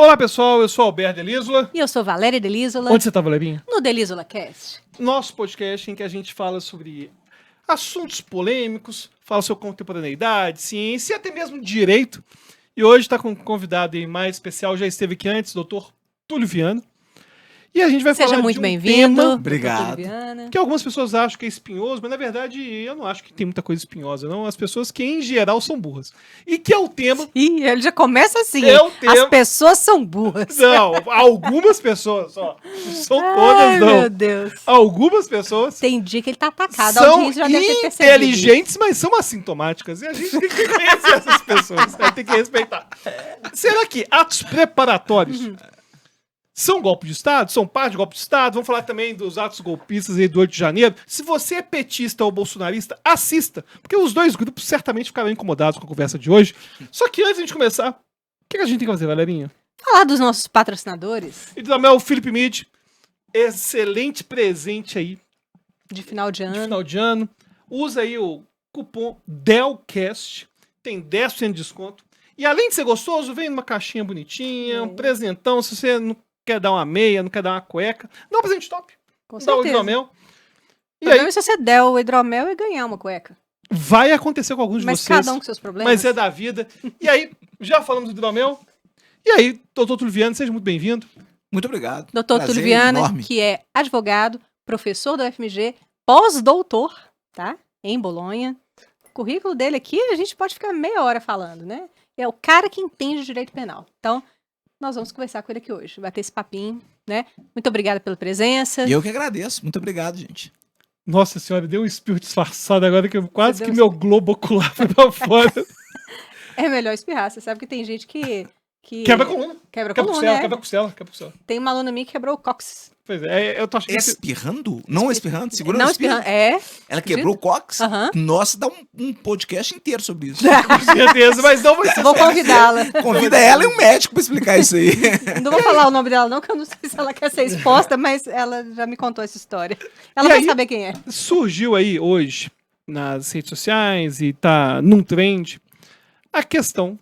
Olá pessoal, eu sou Alberto Delísola. E eu sou Valéria Delísola. Onde você tá, Valerinha? No Delísola Cast. Nosso podcast em que a gente fala sobre assuntos polêmicos, fala sobre contemporaneidade, ciência e até mesmo direito. E hoje está com um convidado aí mais especial, já esteve aqui antes, Dr. Túlio Viana. E a gente vai Seja falar muito de um bem-vindo. tema Obrigado. que algumas pessoas acham que é espinhoso, mas na verdade eu não acho que tem muita coisa espinhosa, não. As pessoas que em geral são burras. E que é o tema... Ih, ele já começa assim. É o tema- As pessoas são burras. Não, algumas pessoas, ó. Não são Ai, todas, não. meu Deus. Algumas pessoas Tem dia que ele tá atacado. A são audiência já deve ter percebido. inteligentes, mas são assintomáticas. E a gente tem que conhecer essas pessoas. Tem que respeitar. Será que atos preparatórios são golpe de Estado? São parte de golpe de Estado? Vamos falar também dos atos golpistas aí do 8 de janeiro. Se você é petista ou bolsonarista, assista. Porque os dois grupos certamente ficarão incomodados com a conversa de hoje. Só que antes de a gente começar, o que a gente tem que fazer, Valerinha? Falar dos nossos patrocinadores Hidromel Felipe Mid, excelente presente aí de final de de ano. final de ano. Usa aí o cupom DELCAST, tem 10% de desconto. E além de ser gostoso, vem numa caixinha bonitinha, um presentão. Se você não quer dar uma meia, não quer dar uma cueca, dá um presente top. Com Dá o certeza. hidromel. O E problema aí, é se você der o hidromel e ganhar uma cueca. vai acontecer com alguns de Mas vocês. cada um com seus problemas. Mas é da vida. E aí, já falamos do hidromel. E aí, doutor Túlio Viana, seja muito bem-vindo. Muito obrigado. Doutor Prazer Túlio Viana, enorme. que é advogado, professor da UFMG, pós-doutor, tá? Em Bolonha. O currículo dele aqui, a gente pode ficar meia hora falando, né? É o cara que entende direito penal. Então, nós vamos conversar com ele aqui hoje, bater esse papinho, né? Muito obrigada pela presença. E eu que agradeço. Muito obrigado, gente. Nossa senhora, deu um espirro disfarçado agora que quase Você que deu meu globo ocular foi pra fora. É melhor espirrar, você sabe que tem gente que Quebra a coluna. quebra a Quebra a coluna, costela, né? quebra a costela, quebra a costela. Tem uma aluna minha que quebrou o cóccix. Pois é, eu tô achando que... Espirrando? Não espirrando? Segura Não no espirro. espirrando, é. Ela quebrou o cox? Aham. Nossa, dá um podcast inteiro sobre isso. Com certeza, mas não vai ser Vou convidá-la. Convida ela e um médico pra explicar isso aí. Não vou falar o nome dela não, que eu não sei se ela quer ser exposta, mas ela já me contou essa história. Ela E vai aí- saber quem é. Surgiu aí hoje, nas redes sociais, e tá num trend, a questão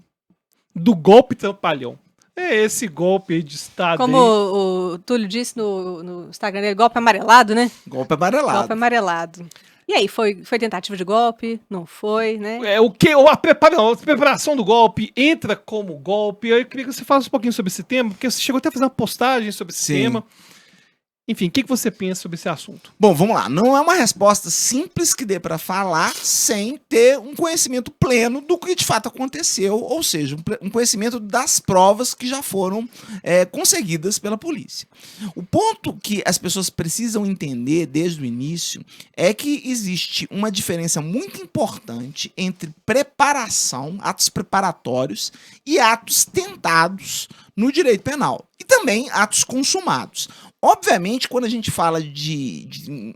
do golpe trapalhão. É esse golpe aí de Estado Como aí. o Túlio disse no Instagram dele, golpe amarelado, né? Golpe amarelado. Golpe amarelado. E aí, foi tentativa de golpe? Não foi, né? É, o que? A preparação do golpe entra como golpe. Eu queria que você falasse um pouquinho sobre esse tema, porque você chegou até a fazer uma postagem sobre esse Sim. tema. Enfim, o que você pensa sobre esse assunto? Bom, vamos lá. Não é uma resposta simples que dê para falar sem ter um conhecimento pleno do que de fato aconteceu, ou seja, um conhecimento das provas que já foram conseguidas pela polícia. O ponto que as pessoas precisam entender desde o início é que existe uma diferença muito importante entre preparação, atos preparatórios, e atos tentados no direito penal. E também atos consumados. Obviamente, quando a gente fala de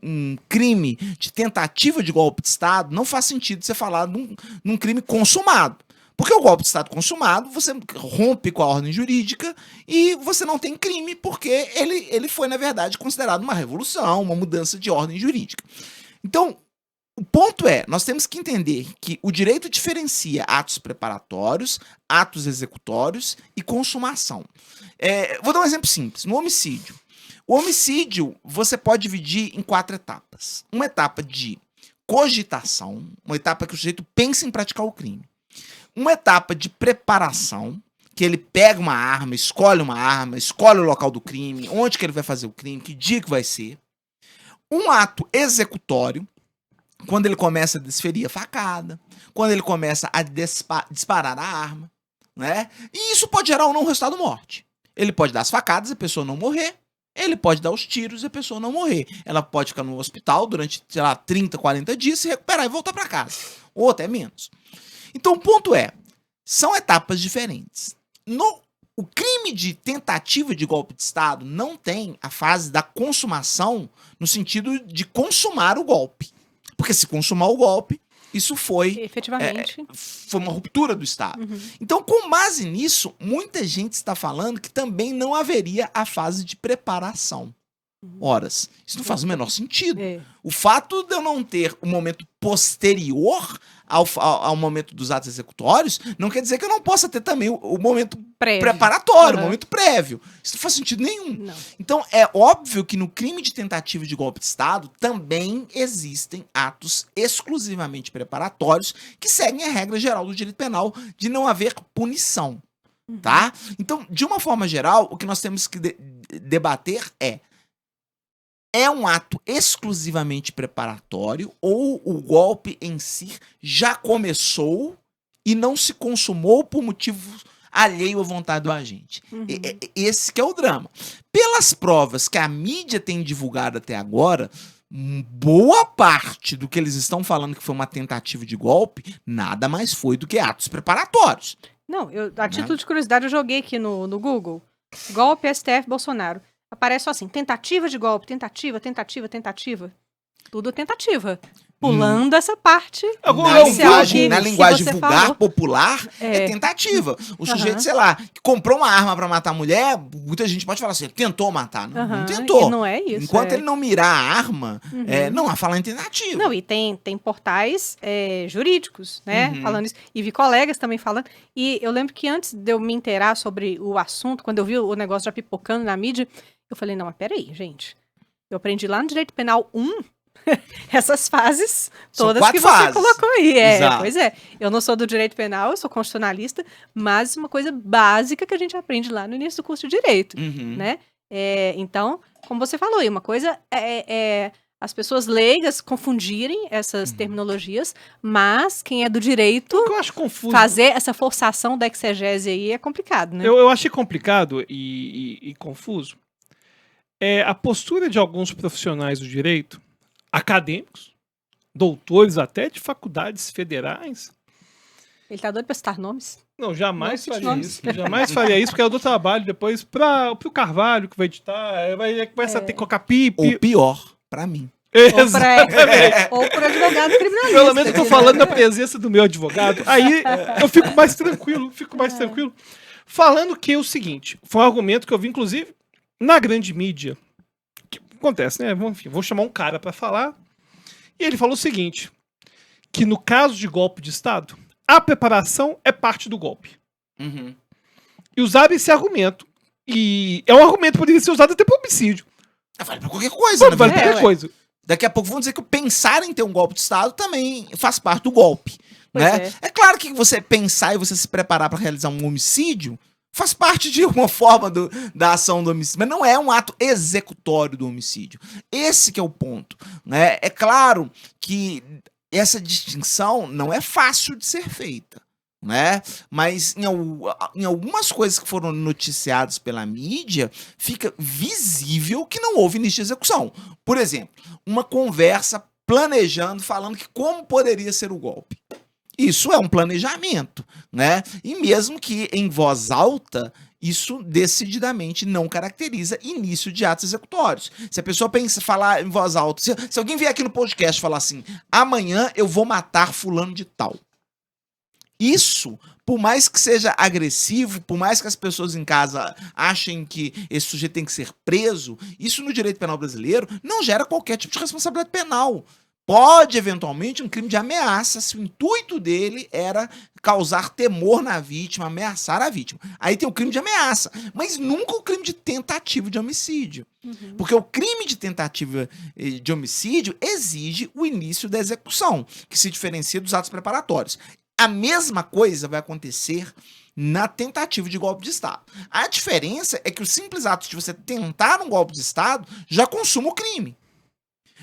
um crime de tentativa de golpe de Estado, não faz sentido você falar num crime consumado. Porque o golpe de Estado consumado, você rompe com a ordem jurídica e você não tem crime porque ele foi, na verdade, considerado uma revolução, uma mudança de ordem jurídica. Então, o ponto é, nós temos que entender que o direito diferencia atos preparatórios, atos executórios e consumação. Vou dar um exemplo simples. No homicídio. O homicídio você pode dividir em 4 etapas. Uma etapa de cogitação, uma etapa que o sujeito pensa em praticar o crime. Uma etapa de preparação, que ele pega uma arma, escolhe o local do crime, onde que ele vai fazer o crime, que dia que vai ser. Um ato executório, quando ele começa a desferir a facada, quando ele começa a disparar a arma, né? E isso pode gerar ou não um resultado morte. Ele pode dar as facadas e a pessoa não morrer. Ele pode dar os tiros e a pessoa não morrer. Ela pode ficar no hospital durante, 30, 40 dias, se recuperar e voltar para casa. Ou até menos. Então o ponto é, são etapas diferentes. O crime de tentativa de golpe de Estado não tem a fase da consumação no sentido de consumar o golpe. Porque se consumar o golpe, isso foi Efetivamente. foi uma ruptura do Estado. Então, com base nisso, muita gente está falando que também não haveria a fase de preparação. horas. Isso não faz o menor sentido. É. O fato de eu não ter o momento posterior ao momento dos atos executórios não quer dizer que eu não possa ter também o momento Prévio. preparatório, o Uhum. momento prévio. Isso não faz sentido nenhum. Não. Então, é óbvio que no crime de tentativa de golpe de Estado também existem atos exclusivamente preparatórios que seguem a regra geral do direito penal de não haver punição, tá? Então, de uma forma geral, o que nós temos que debater é um ato exclusivamente preparatório ou o golpe em si já começou e não se consumou por motivos alheio à vontade do agente. Esse que é o drama. Pelas provas que a mídia tem divulgado até agora, boa parte do que eles estão falando que foi uma tentativa de golpe, nada mais foi do que atos preparatórios. Não, a título de curiosidade, eu joguei aqui no Google, golpe STF Bolsonaro. Aparece só assim, tentativa de golpe, tentativa. Tudo tentativa. Pulando essa parte Agora, Na inicial linguagem, que- na que linguagem você vulgar, falou. popular, é É. tentativa. O sujeito, Aham. sei lá, que comprou uma arma pra matar a mulher, muita gente pode falar assim, tentou matar. Não, não Aham, tentou. e não é isso. Enquanto é. ele não mirar a arma, Uhum. não há falar em tentativa. Não, e tem portais jurídicos, né, Uhum. falando isso. E vi colegas também falando. E eu lembro que antes de eu me inteirar sobre o assunto, quando eu vi o negócio já pipocando na mídia, eu falei, não, mas peraí, gente. Eu aprendi lá no Direito Penal 1, essas fases São todas 4 que você fases. colocou aí. Exato. Pois é. Eu não sou do Direito Penal, eu sou constitucionalista, mas uma coisa básica que a gente aprende lá no início do curso de Direito, Uhum. né? Então, como você falou aí, uma coisa é as pessoas leigas confundirem essas terminologias, mas quem é do direito, O que eu acho confuso. fazer essa forçação da exegese aí é complicado, né? Eu achei complicado e confuso. A postura de alguns profissionais do direito, acadêmicos, doutores até de faculdades federais. Ele tá doido pra citar nomes. Não, jamais Não, faria nomes. isso. Jamais faria isso, porque eu dou trabalho depois pro Carvalho, que vai editar, vai começar a ter que colocar pipi. Ou pior, pra mim. Ou por advogado criminalista. Pelo menos eu tô aqui, né? falando na presença do meu advogado. Aí eu fico mais tranquilo, Falando que é o seguinte, foi um argumento que eu vi, inclusive, na grande mídia. Que acontece, né? Enfim, vou chamar um cara pra falar. E ele falou o seguinte, que no caso de golpe de Estado, a preparação é parte do golpe. Uhum. E usaram esse argumento. E é um argumento que poderia ser usado até para homicídio. Vale pra qualquer coisa, na Vale verdade. qualquer coisa. Daqui a pouco vão dizer que o pensar em ter um golpe de Estado também faz parte do golpe. Pois Né? É claro que você pensar e você se preparar para realizar um homicídio faz parte de uma forma da ação do homicídio, mas não é um ato executório do homicídio. Esse que é o ponto. Né? É claro que essa distinção não é fácil de ser feita. Né? Mas em algumas coisas que foram noticiadas pela mídia, fica visível que não houve início de execução. Por exemplo, uma conversa planejando, falando que como poderia ser o golpe. Isso é um planejamento, né? E mesmo que em voz alta, isso decididamente não caracteriza início de atos executórios. Se a pessoa falar em voz alta, se alguém vier aqui no podcast e falar assim, amanhã eu vou matar fulano de tal. Isso, por mais que seja agressivo, por mais que as pessoas em casa achem que esse sujeito tem que ser preso, isso no direito penal brasileiro não gera qualquer tipo de responsabilidade penal. Pode, eventualmente, um crime de ameaça, se o intuito dele era causar temor na vítima, ameaçar a vítima. Aí tem o crime de ameaça, mas nunca o crime de tentativa de homicídio. Uhum. Porque o crime de tentativa de homicídio exige o início da execução, que se diferencia dos atos preparatórios. A mesma coisa vai acontecer na tentativa de golpe de Estado. A diferença é que o simples ato de você tentar um golpe de Estado já consuma o crime.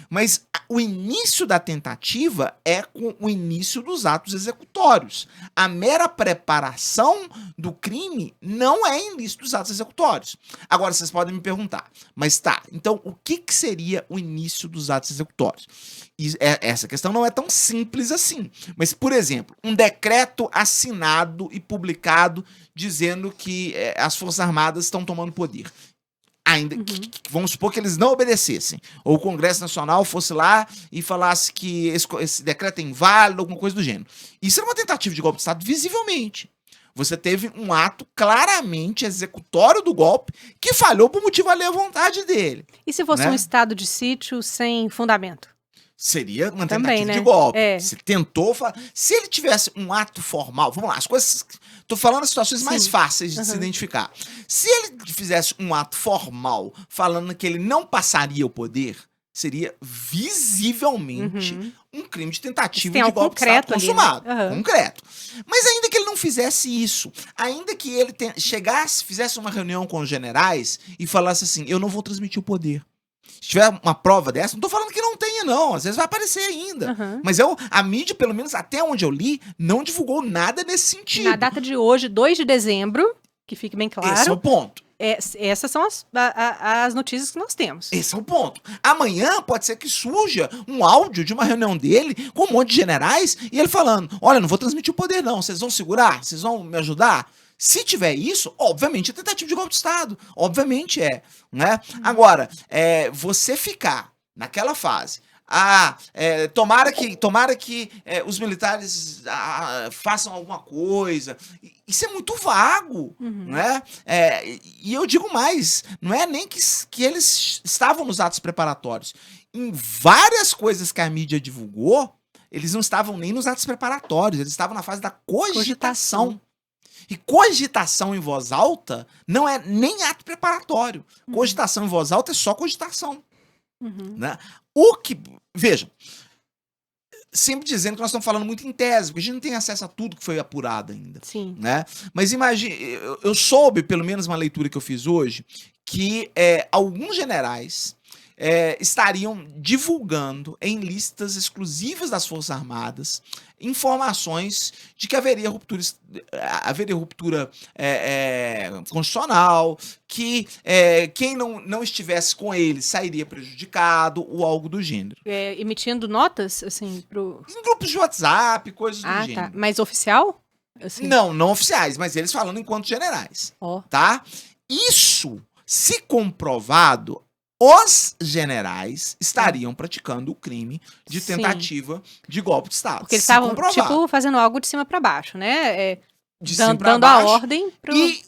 Mas o início da tentativa é com o início dos atos executórios. A mera preparação do crime não é início dos atos executórios. Agora, vocês podem me perguntar, mas tá, então o que seria o início dos atos executórios? E essa questão não é tão simples assim. Mas, por exemplo, um decreto assinado e publicado dizendo que as Forças Armadas estão tomando poder. Ainda que vamos supor que eles não obedecessem, ou o Congresso Nacional fosse lá e falasse que esse decreto é inválido, alguma coisa do gênero. Isso era uma tentativa de golpe de Estado, visivelmente. Você teve um ato claramente executório do golpe que falhou por motivo alheio à vontade dele. E se fosse né? um estado de sítio sem fundamento? Seria uma Também, tentativa né? de golpe. É. Se tentou. Se ele tivesse um ato formal, vamos lá, as coisas. Tô falando as situações mais Sim. fáceis de se identificar. Se ele fizesse um ato formal falando que ele não passaria o poder, seria visivelmente um crime de tentativa Tem de algo golpe de Estado concreto ali, né? consumado. Aham. Concreto. Mas ainda que ele não fizesse isso, ainda que ele chegasse, fizesse uma reunião com os generais e falasse assim: eu não vou transmitir o poder. Se tiver uma prova dessa, não tô falando que não tenha, não. Às vezes vai aparecer ainda. Aham. Mas a mídia, pelo menos até onde eu li, não divulgou nada nesse sentido. Na data de hoje, 2 de dezembro, que fique bem Esse é o claro, ponto. essas são as notícias que nós temos. Esse é o ponto. Amanhã pode ser que surja um áudio de uma reunião dele com um monte de generais e ele falando: olha, não vou transmitir o poder, não. Vocês vão segurar? Vocês vão me ajudar? Se tiver isso, obviamente é tentativa de golpe de Estado. Obviamente é. Né? Agora, você ficar naquela fase. Tomara que os militares façam alguma coisa. Isso é muito vago. Né? E eu digo mais, não é nem que eles estavam nos atos preparatórios. Em várias coisas que a mídia divulgou, eles não estavam nem nos atos preparatórios, eles estavam na fase da cogitação. E cogitação em voz alta não é nem ato preparatório. Cogitação em voz alta é só cogitação. Né? Vejam, sempre dizendo que nós estamos falando muito em tese, porque a gente não tem acesso a tudo que foi apurado ainda. Sim. Né? Mas imagine, eu soube, pelo menos uma leitura que eu fiz hoje, que alguns generais estariam divulgando em listas exclusivas das Forças Armadas informações de que haveria ruptura constitucional, que quem não estivesse com ele sairia prejudicado ou algo do gênero. Emitindo notas, assim, pro... Em grupos de WhatsApp, coisas do gênero. Tá. Mas oficial? Assim. Não oficiais, mas eles falando enquanto generais. Tá? Isso, se comprovado, os generais estariam praticando o crime de tentativa de golpe de Estado. Porque eles estavam, tipo, fazendo algo de cima para baixo, né? Dando a ordem pro... E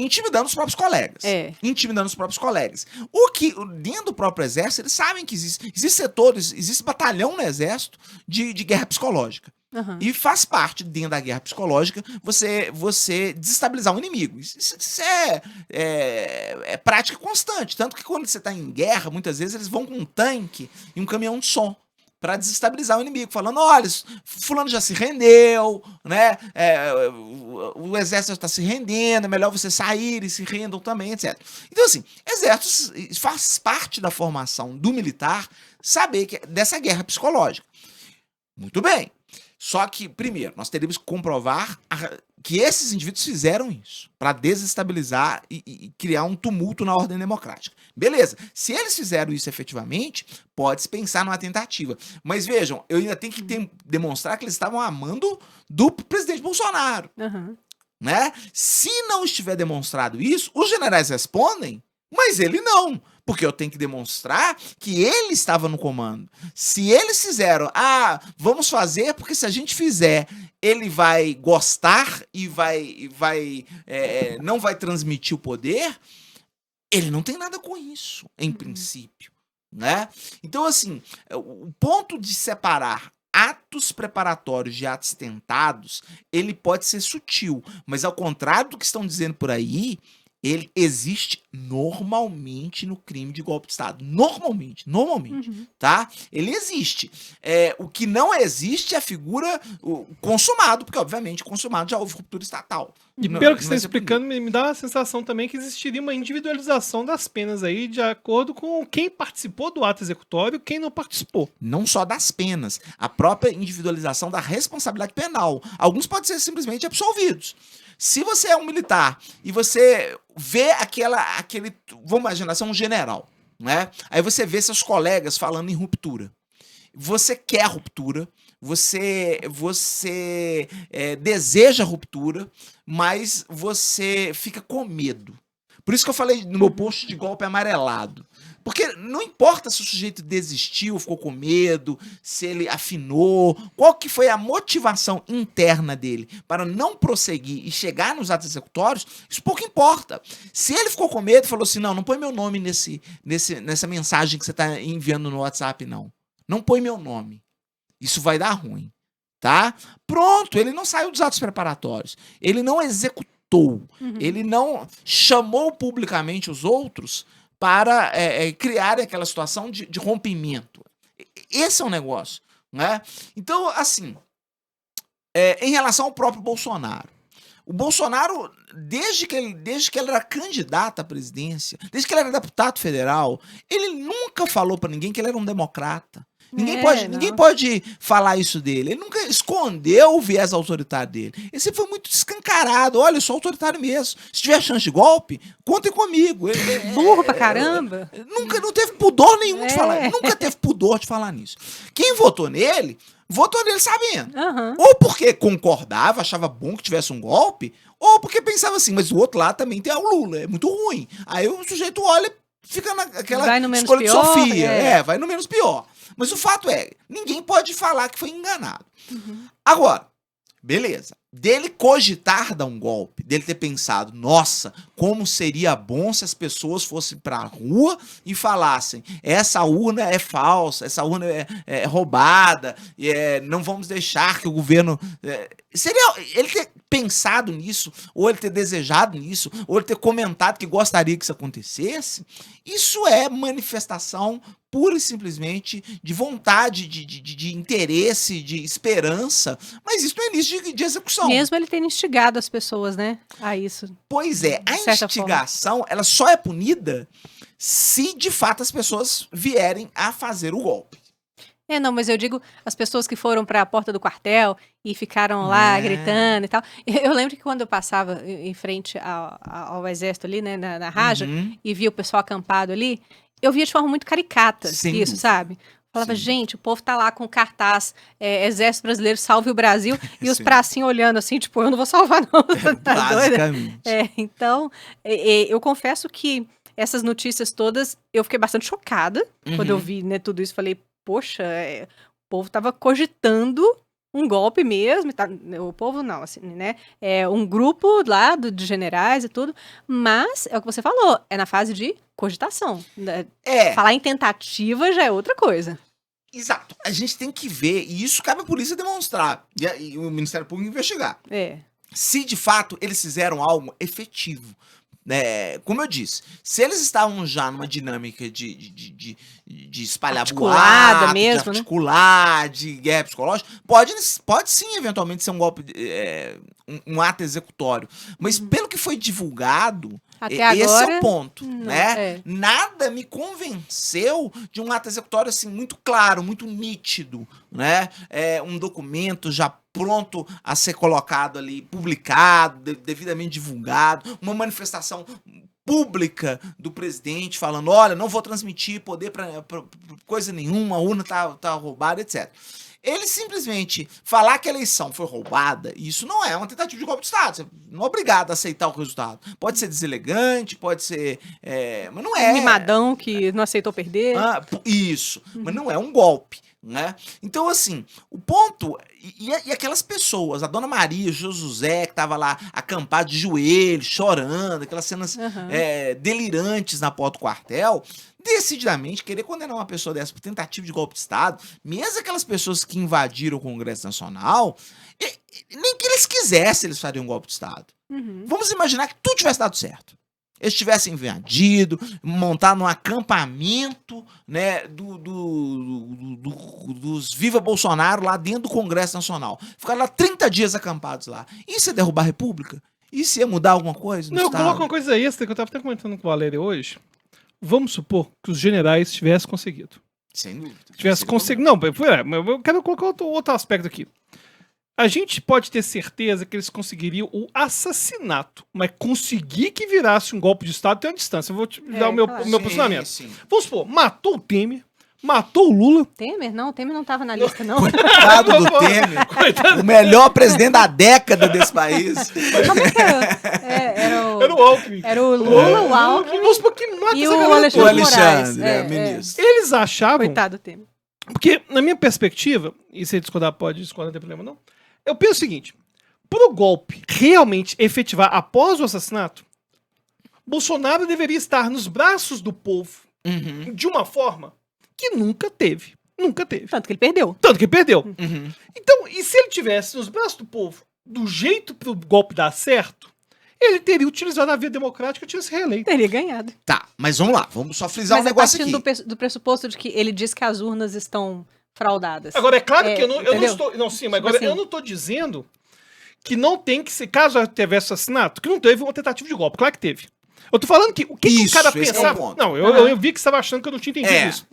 intimidando os próprios colegas. Intimidando os próprios colegas. O que, dentro do próprio exército, eles sabem que existem setores, existe batalhão no exército de guerra psicológica. E faz parte, dentro da guerra psicológica, você desestabilizar o inimigo. Isso é prática constante. Tanto que quando você está em guerra, muitas vezes eles vão com um tanque e um caminhão de som para desestabilizar o inimigo, falando: olha, fulano já se rendeu, né? O exército está se rendendo, é melhor você sair e se rendam também, etc. Então, assim, exércitos faz parte da formação do militar saber dessa guerra psicológica. Muito bem. Só que, primeiro, nós teríamos que comprovar que esses indivíduos fizeram isso para desestabilizar e criar um tumulto na ordem democrática. Beleza, se eles fizeram isso efetivamente, pode-se pensar numa tentativa. Mas vejam, eu ainda tenho que demonstrar que eles estavam amando do presidente Bolsonaro. Né? Se não estiver demonstrado isso, os generais respondem, mas ele não. Porque eu tenho que demonstrar que ele estava no comando. Se eles fizeram, vamos fazer, porque se a gente fizer, ele vai gostar e não vai transmitir o poder, ele não tem nada com isso, em princípio. Né? Então, assim, o ponto de separar atos preparatórios de atos tentados, ele pode ser sutil, mas ao contrário do que estão dizendo por aí, ele existe normalmente no crime de golpe de Estado. Normalmente, tá? Ele existe. O que não existe é a figura consumado, porque, obviamente, consumado já houve ruptura estatal. E pelo que você está explicando, me dá a sensação também que existiria uma individualização das penas aí, de acordo com quem participou do ato executório e quem não participou. Não só das penas, a própria individualização da responsabilidade penal. Alguns podem ser simplesmente absolvidos. Se você é um militar e você vê vamos imaginar, você é um general, né? Aí você vê seus colegas falando em ruptura. Você quer ruptura, você deseja ruptura, mas você fica com medo. Por isso que eu falei no meu post de golpe amarelado. Porque não importa se o sujeito desistiu, ficou com medo, se ele afinou, qual que foi a motivação interna dele para não prosseguir e chegar nos atos executórios, isso pouco importa. Se ele ficou com medo e falou assim, não põe meu nome nessa mensagem que você está enviando no WhatsApp, não. Não põe meu nome. Isso vai dar ruim, tá? Pronto, ele não saiu dos atos preparatórios. Ele não executou. Ele não chamou publicamente os outros para criar aquela situação de rompimento. Esse é o negócio, né? Então, assim, em relação ao próprio Bolsonaro, o Bolsonaro, desde que ele era candidato à presidência, desde que ele era deputado federal, ele nunca falou para ninguém que ele era um democrata. Ninguém pode falar isso dele. Ele nunca escondeu o viés autoritário dele. Ele sempre foi muito escancarado. Olha, eu sou autoritário mesmo. Se tiver chance de golpe, contem comigo. Burro pra caramba. Não teve pudor nenhum de falar. Nunca teve pudor de falar nisso. Quem votou nele sabendo. Ou porque concordava, achava bom que tivesse um golpe, ou porque pensava assim, mas o outro lado também tem o Lula, é muito ruim. Aí o sujeito olha e fica naquela escolha de Sofia. Vai no menos pior. Mas o fato é, ninguém pode falar que foi enganado. Agora, beleza. Dele cogitar dar um golpe, dele ter pensado, nossa, como seria bom se as pessoas fossem pra rua e falassem, essa urna é falsa, essa urna é roubada, não vamos deixar que o governo... Seria ele ter pensado nisso, ou ele ter desejado nisso, ou ele ter comentado que gostaria que isso acontecesse, isso é manifestação pura e simplesmente de vontade, de interesse, de esperança, mas isso não é início de execução. Mesmo ele tendo instigado as pessoas, né, a isso. Pois é, a instigação, ela só é punida se de fato as pessoas vierem a fazer o golpe. Não, mas eu digo as pessoas que foram para a porta do quartel e ficaram lá gritando e tal. Eu lembro que quando eu passava em frente ao exército ali, né, na Raja, e via o pessoal acampado ali, eu via de forma muito caricata isso, sabe? Falava, gente, o povo tá lá com cartaz, Exército Brasileiro, salve o Brasil, e os pracinhos olhando assim, tipo, eu não vou salvar não. Tá basicamente. Então, eu confesso que essas notícias todas, eu fiquei bastante chocada quando eu vi, né, tudo isso. Falei, poxa, o povo tava cogitando um golpe mesmo, tá? O povo não, assim, né? Um grupo lá de generais e tudo, mas é o que você falou, é na fase de cogitação. Falar em tentativa já é outra coisa. Exato. A gente tem que ver, e isso cabe à polícia demonstrar, e o Ministério Público investigar. Se de fato eles fizeram algo efetivo. Como eu disse, se eles estavam já numa dinâmica de espalhar articulada boato, mesmo, de articular, de guerra psicológica, pode sim, eventualmente, ser um golpe, um ato executório. Mas pelo que foi divulgado, até esse agora, é o ponto, né? Nada me convenceu de um ato executório assim, muito claro, muito nítido, né? Um documento já pronto a ser colocado ali, publicado, devidamente divulgado, uma manifestação pública do presidente falando, olha, não vou transmitir poder pra coisa nenhuma, a urna tá roubada, etc. Ele simplesmente falar que a eleição foi roubada, isso não é uma tentativa de golpe de Estado. Você não é obrigado a aceitar o resultado. Pode ser deselegante, pode ser... mas não é... mimadão que não aceitou perder. Isso, mas não é um golpe. Né? Então, assim, o ponto... E aquelas pessoas, a Dona Maria, o José, que tava lá acampado de joelhos, chorando, aquelas cenas delirantes na porta do quartel, decididamente querer condenar uma pessoa dessa por tentativa de golpe de Estado, mesmo aquelas pessoas que invadiram o Congresso Nacional, nem que eles quisessem, eles fariam um golpe de Estado. Vamos imaginar que tudo tivesse dado certo. Eles tivessem invadido, montado um acampamento, né, dos Viva Bolsonaro lá dentro do Congresso Nacional. Ficaram lá 30 dias acampados lá. Isso ia derrubar a República? Isso ia mudar alguma coisa? Não, eu coloco uma coisa extra que eu estava até comentando com o Valério hoje. Vamos supor que os generais tivessem conseguido. Sem dúvida. Tivessem conseguido. Não, eu quero colocar outro aspecto aqui. A gente pode ter certeza que eles conseguiriam o assassinato, mas conseguir que virasse um golpe de Estado tem uma distância. Eu vou te dar o meu posicionamento. Vamos supor, matou o Temer, matou o Lula. Temer? Não, o Temer não tava na lista, não. Coitado do Temer. Coitado. O melhor presidente da década desse país. Como é que era? Eu o Alckmin. Era o Lula, o Alckmin Vamos supor que mata e essa o galera Alexandre toda. Moraes. ministro. Eles achavam... Coitado do Temer. Porque, na minha perspectiva, e se discordar pode discordar, não tem problema não, eu penso o seguinte, pro golpe realmente efetivar após o assassinato, Bolsonaro deveria estar nos braços do povo Uhum, de uma forma que nunca teve. Nunca teve. Tanto que ele perdeu. Tanto que perdeu. uhum. Então, e se ele tivesse nos braços do povo do jeito pro golpe dar certo, ele teria utilizado a via democrática e tinha se reeleito. Teria ganhado. Tá, mas vamos lá, vamos só frisar um Mas a negócio partir aqui. do pressuposto de que ele diz que as urnas estão fraudadas. Agora, é claro que eu não entendeu? estou... Não, sim, mas Tipo agora assim. eu não estou dizendo que não tem que ser... Caso tivesse assassinato, que não teve uma tentativa de golpe. Claro que teve. Eu tô falando que o que o Isso, cara esse é o pensava... ponto. Não, eu vi que você estava achando que eu não tinha entendido É. isso.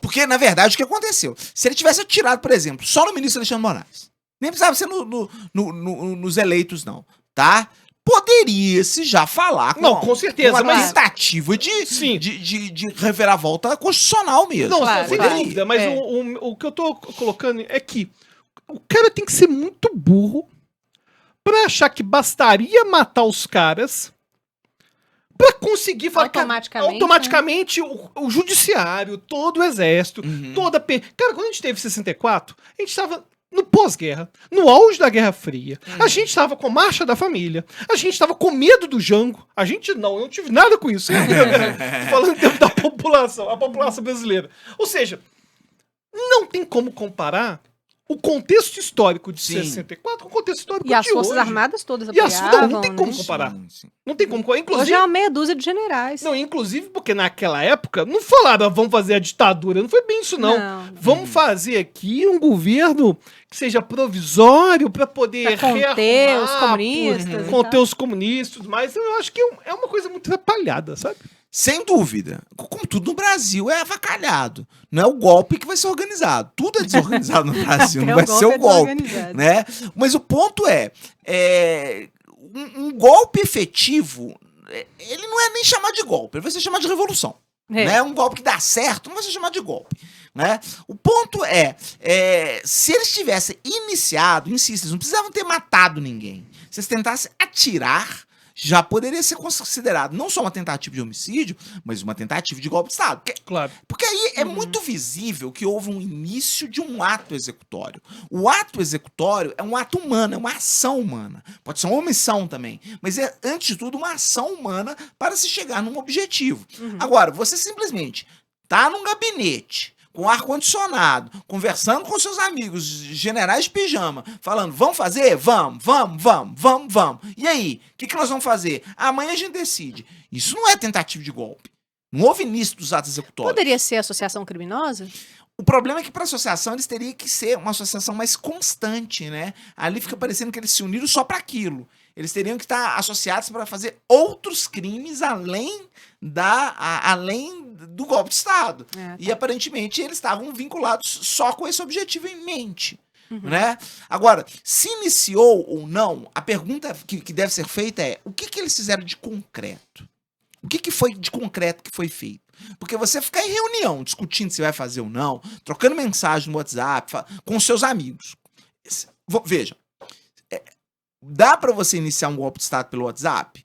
Porque, na verdade, o que aconteceu? Se ele tivesse atirado, por exemplo, só no ministro Alexandre Moraes, nem precisava ser nos eleitos, não, tá? Poderia-se já falar Não, com certeza, uma mas- tentativa Sim. de reviravolta constitucional mesmo. Não, Claro, sem claro. dúvida, mas É. o que eu tô colocando é que o cara tem que ser muito burro pra achar que bastaria matar os caras pra conseguir falar que Automaticamente, o judiciário, todo o exército, Uhum. toda a... Cara, quando a gente teve 64, a gente tava no pós-guerra, no auge da Guerra Fria. A gente tava com a Marcha da Família. A gente tava com medo do Jango. A gente não, eu não tive nada com isso. Tô falando em termos da população, a população brasileira. Ou seja, não tem como comparar o contexto histórico de Sim. 64 com o contexto histórico E as de Forças hoje. Armadas todas E as- apoiavam, não tem como né? comparar. Sim, sim. Não tem como comparar. Hoje Inclusive, é uma meia dúzia de generais. não, inclusive porque naquela época não falaram vamos fazer a ditadura. Não foi bem isso, não. Não. Vamos fazer aqui um governo que seja provisório para poder Pra conter rearrumar, os comunistas e conter tal. os comunistas, mas eu acho que é uma coisa muito atrapalhada, sabe? Sem dúvida. Como tudo no Brasil é avacalhado. Não é o golpe que vai ser organizado. Tudo é desorganizado no Brasil. Não Até vai ser o golpe. desorganizado. Né? Mas o ponto é um golpe efetivo, ele não é nem chamado de golpe, ele vai ser chamado de revolução. É. Né? Um golpe que dá certo não vai ser chamado de golpe. Né? O ponto se eles tivessem iniciado, insisto, eles não precisavam ter matado ninguém. Se eles tentassem atirar, já poderia ser considerado não só uma tentativa de homicídio, mas uma tentativa de golpe de Estado. Claro. Porque aí é muito visível que houve um início de um ato executório. O ato executório é um ato humano, é uma ação humana. Pode ser uma omissão também, mas é, antes de tudo, uma ação humana para se chegar num objetivo. Agora, você simplesmente tá num gabinete, com ar-condicionado, conversando com seus amigos, generais de pijama, falando, vamos fazer? Vamos. E aí, o que nós vamos fazer? Amanhã a gente decide. Isso não é tentativa de golpe. Não houve início dos atos executórios. Poderia ser associação criminosa? O problema é que para associação eles teriam que ser uma associação mais constante, né? Ali fica parecendo que eles se uniram só para aquilo. Eles teriam que estar associados para fazer outros crimes além do golpe de Estado. E aparentemente eles estavam vinculados só com esse objetivo em mente. Né? Agora, se iniciou ou não, a pergunta que deve ser feita é: o que eles fizeram de concreto? O que foi de concreto que foi feito? Porque você ficar em reunião, discutindo se vai fazer ou não, trocando mensagem no WhatsApp, com seus amigos. Veja, dá para você iniciar um golpe de Estado pelo WhatsApp?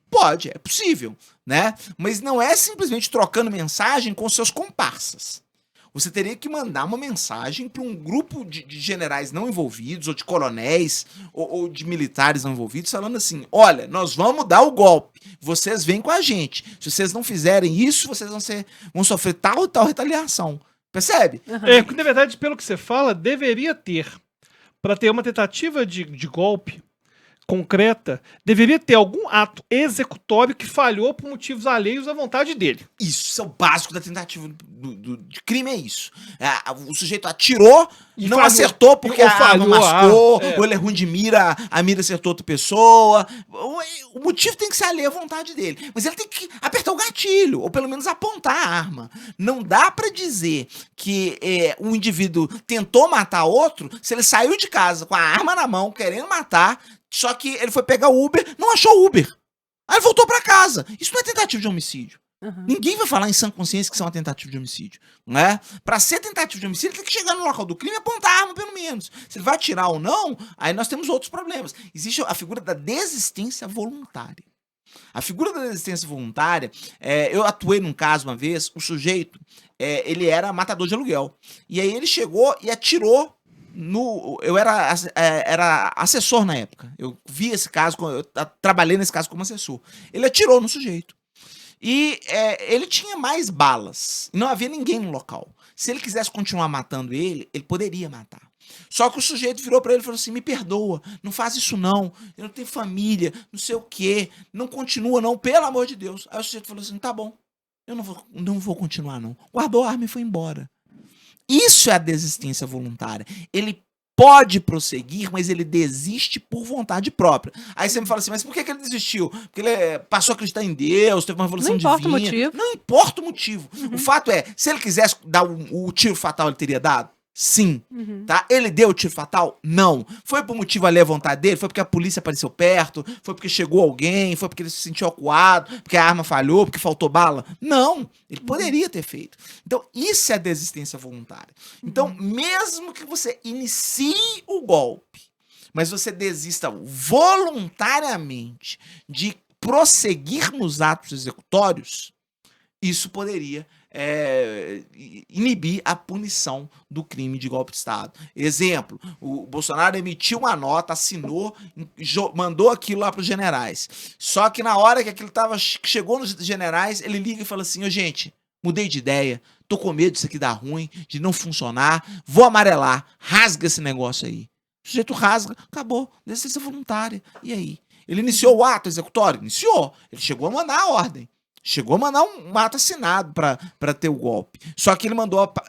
Pode, é possível, né? Mas não é simplesmente trocando mensagem com seus comparsas. Você teria que mandar uma mensagem para um grupo de generais não envolvidos, ou de coronéis, ou de militares não envolvidos, falando assim: olha, nós vamos dar o golpe, vocês vêm com a gente. Se vocês não fizerem isso, vocês vão sofrer tal e tal retaliação. Percebe? Porque, na verdade, pelo que você fala, deveria ter, para ter uma tentativa de golpe concreta, deveria ter algum ato executório que falhou por motivos alheios à vontade dele. Isso é o básico da tentativa de crime, é isso. O sujeito atirou, E não falhou. acertou porque Ou a arma falhou a mascou, arma, ou ele é ruim de mira, a mira acertou outra pessoa. O motivo tem que ser alheio à vontade dele. Mas ele tem que apertar o gatilho, ou pelo menos apontar a arma. Não dá pra dizer que um indivíduo tentou matar outro se ele saiu de casa com a arma na mão, querendo matar, só que ele foi pegar o Uber, não achou o Uber. Aí ele voltou pra casa. Isso não é tentativa de homicídio. Ninguém vai falar em sã consciência que isso é uma tentativa de homicídio, né? Pra ser tentativa de homicídio, ele tem que chegar no local do crime e apontar a arma, pelo menos. Se ele vai atirar ou não, aí nós temos outros problemas. Existe a figura da desistência voluntária. A figura da desistência voluntária, eu atuei num caso uma vez, o sujeito, ele era matador de aluguel. E aí ele chegou e atirou no... Eu era assessor na época. Eu vi esse caso, eu trabalhei nesse caso como assessor. Ele atirou no sujeito. E ele tinha mais balas. Não havia ninguém no local. Se ele quisesse continuar matando ele poderia matar. Só que o sujeito virou pra ele e falou assim: me perdoa, não faz isso não, eu não tenho família, não sei o quê, não continua não, pelo amor de Deus. Aí o sujeito falou assim: tá bom, eu não vou continuar não. Guardou a arma e foi embora. Isso é a desistência voluntária. Ele pode prosseguir, mas ele desiste por vontade própria. Aí você me fala assim: mas por que ele desistiu? Porque ele passou a acreditar em Deus, teve uma revolução divina. Não importa o motivo. Não importa o motivo. O fato é, se ele quisesse dar o tiro fatal, ele teria dado? Sim. Tá? Ele deu o tiro fatal? Não. Foi por motivo ali à vontade dele? Foi porque a polícia apareceu perto? Foi porque chegou alguém? Foi porque ele se sentiu acuado? Porque a arma falhou? Porque faltou bala? Não. Ele poderia ter feito. Então, isso é a desistência voluntária. Então, mesmo que você inicie o golpe, mas você desista voluntariamente de prosseguir nos atos executórios, isso poderia inibir a punição do crime de golpe de Estado. Exemplo, o Bolsonaro emitiu uma nota, assinou, mandou aquilo lá para os generais. Só que na hora que aquilo chegou nos generais, ele liga e fala assim: ô, gente, mudei de ideia, tô com medo disso aqui dar ruim, de não funcionar, vou amarelar, rasga esse negócio aí. O sujeito rasga, acabou, desistência voluntária. E aí? Ele iniciou o ato executório? Iniciou. Ele chegou a mandar a ordem. Chegou a mandar um ato assinado para ter o golpe. Só que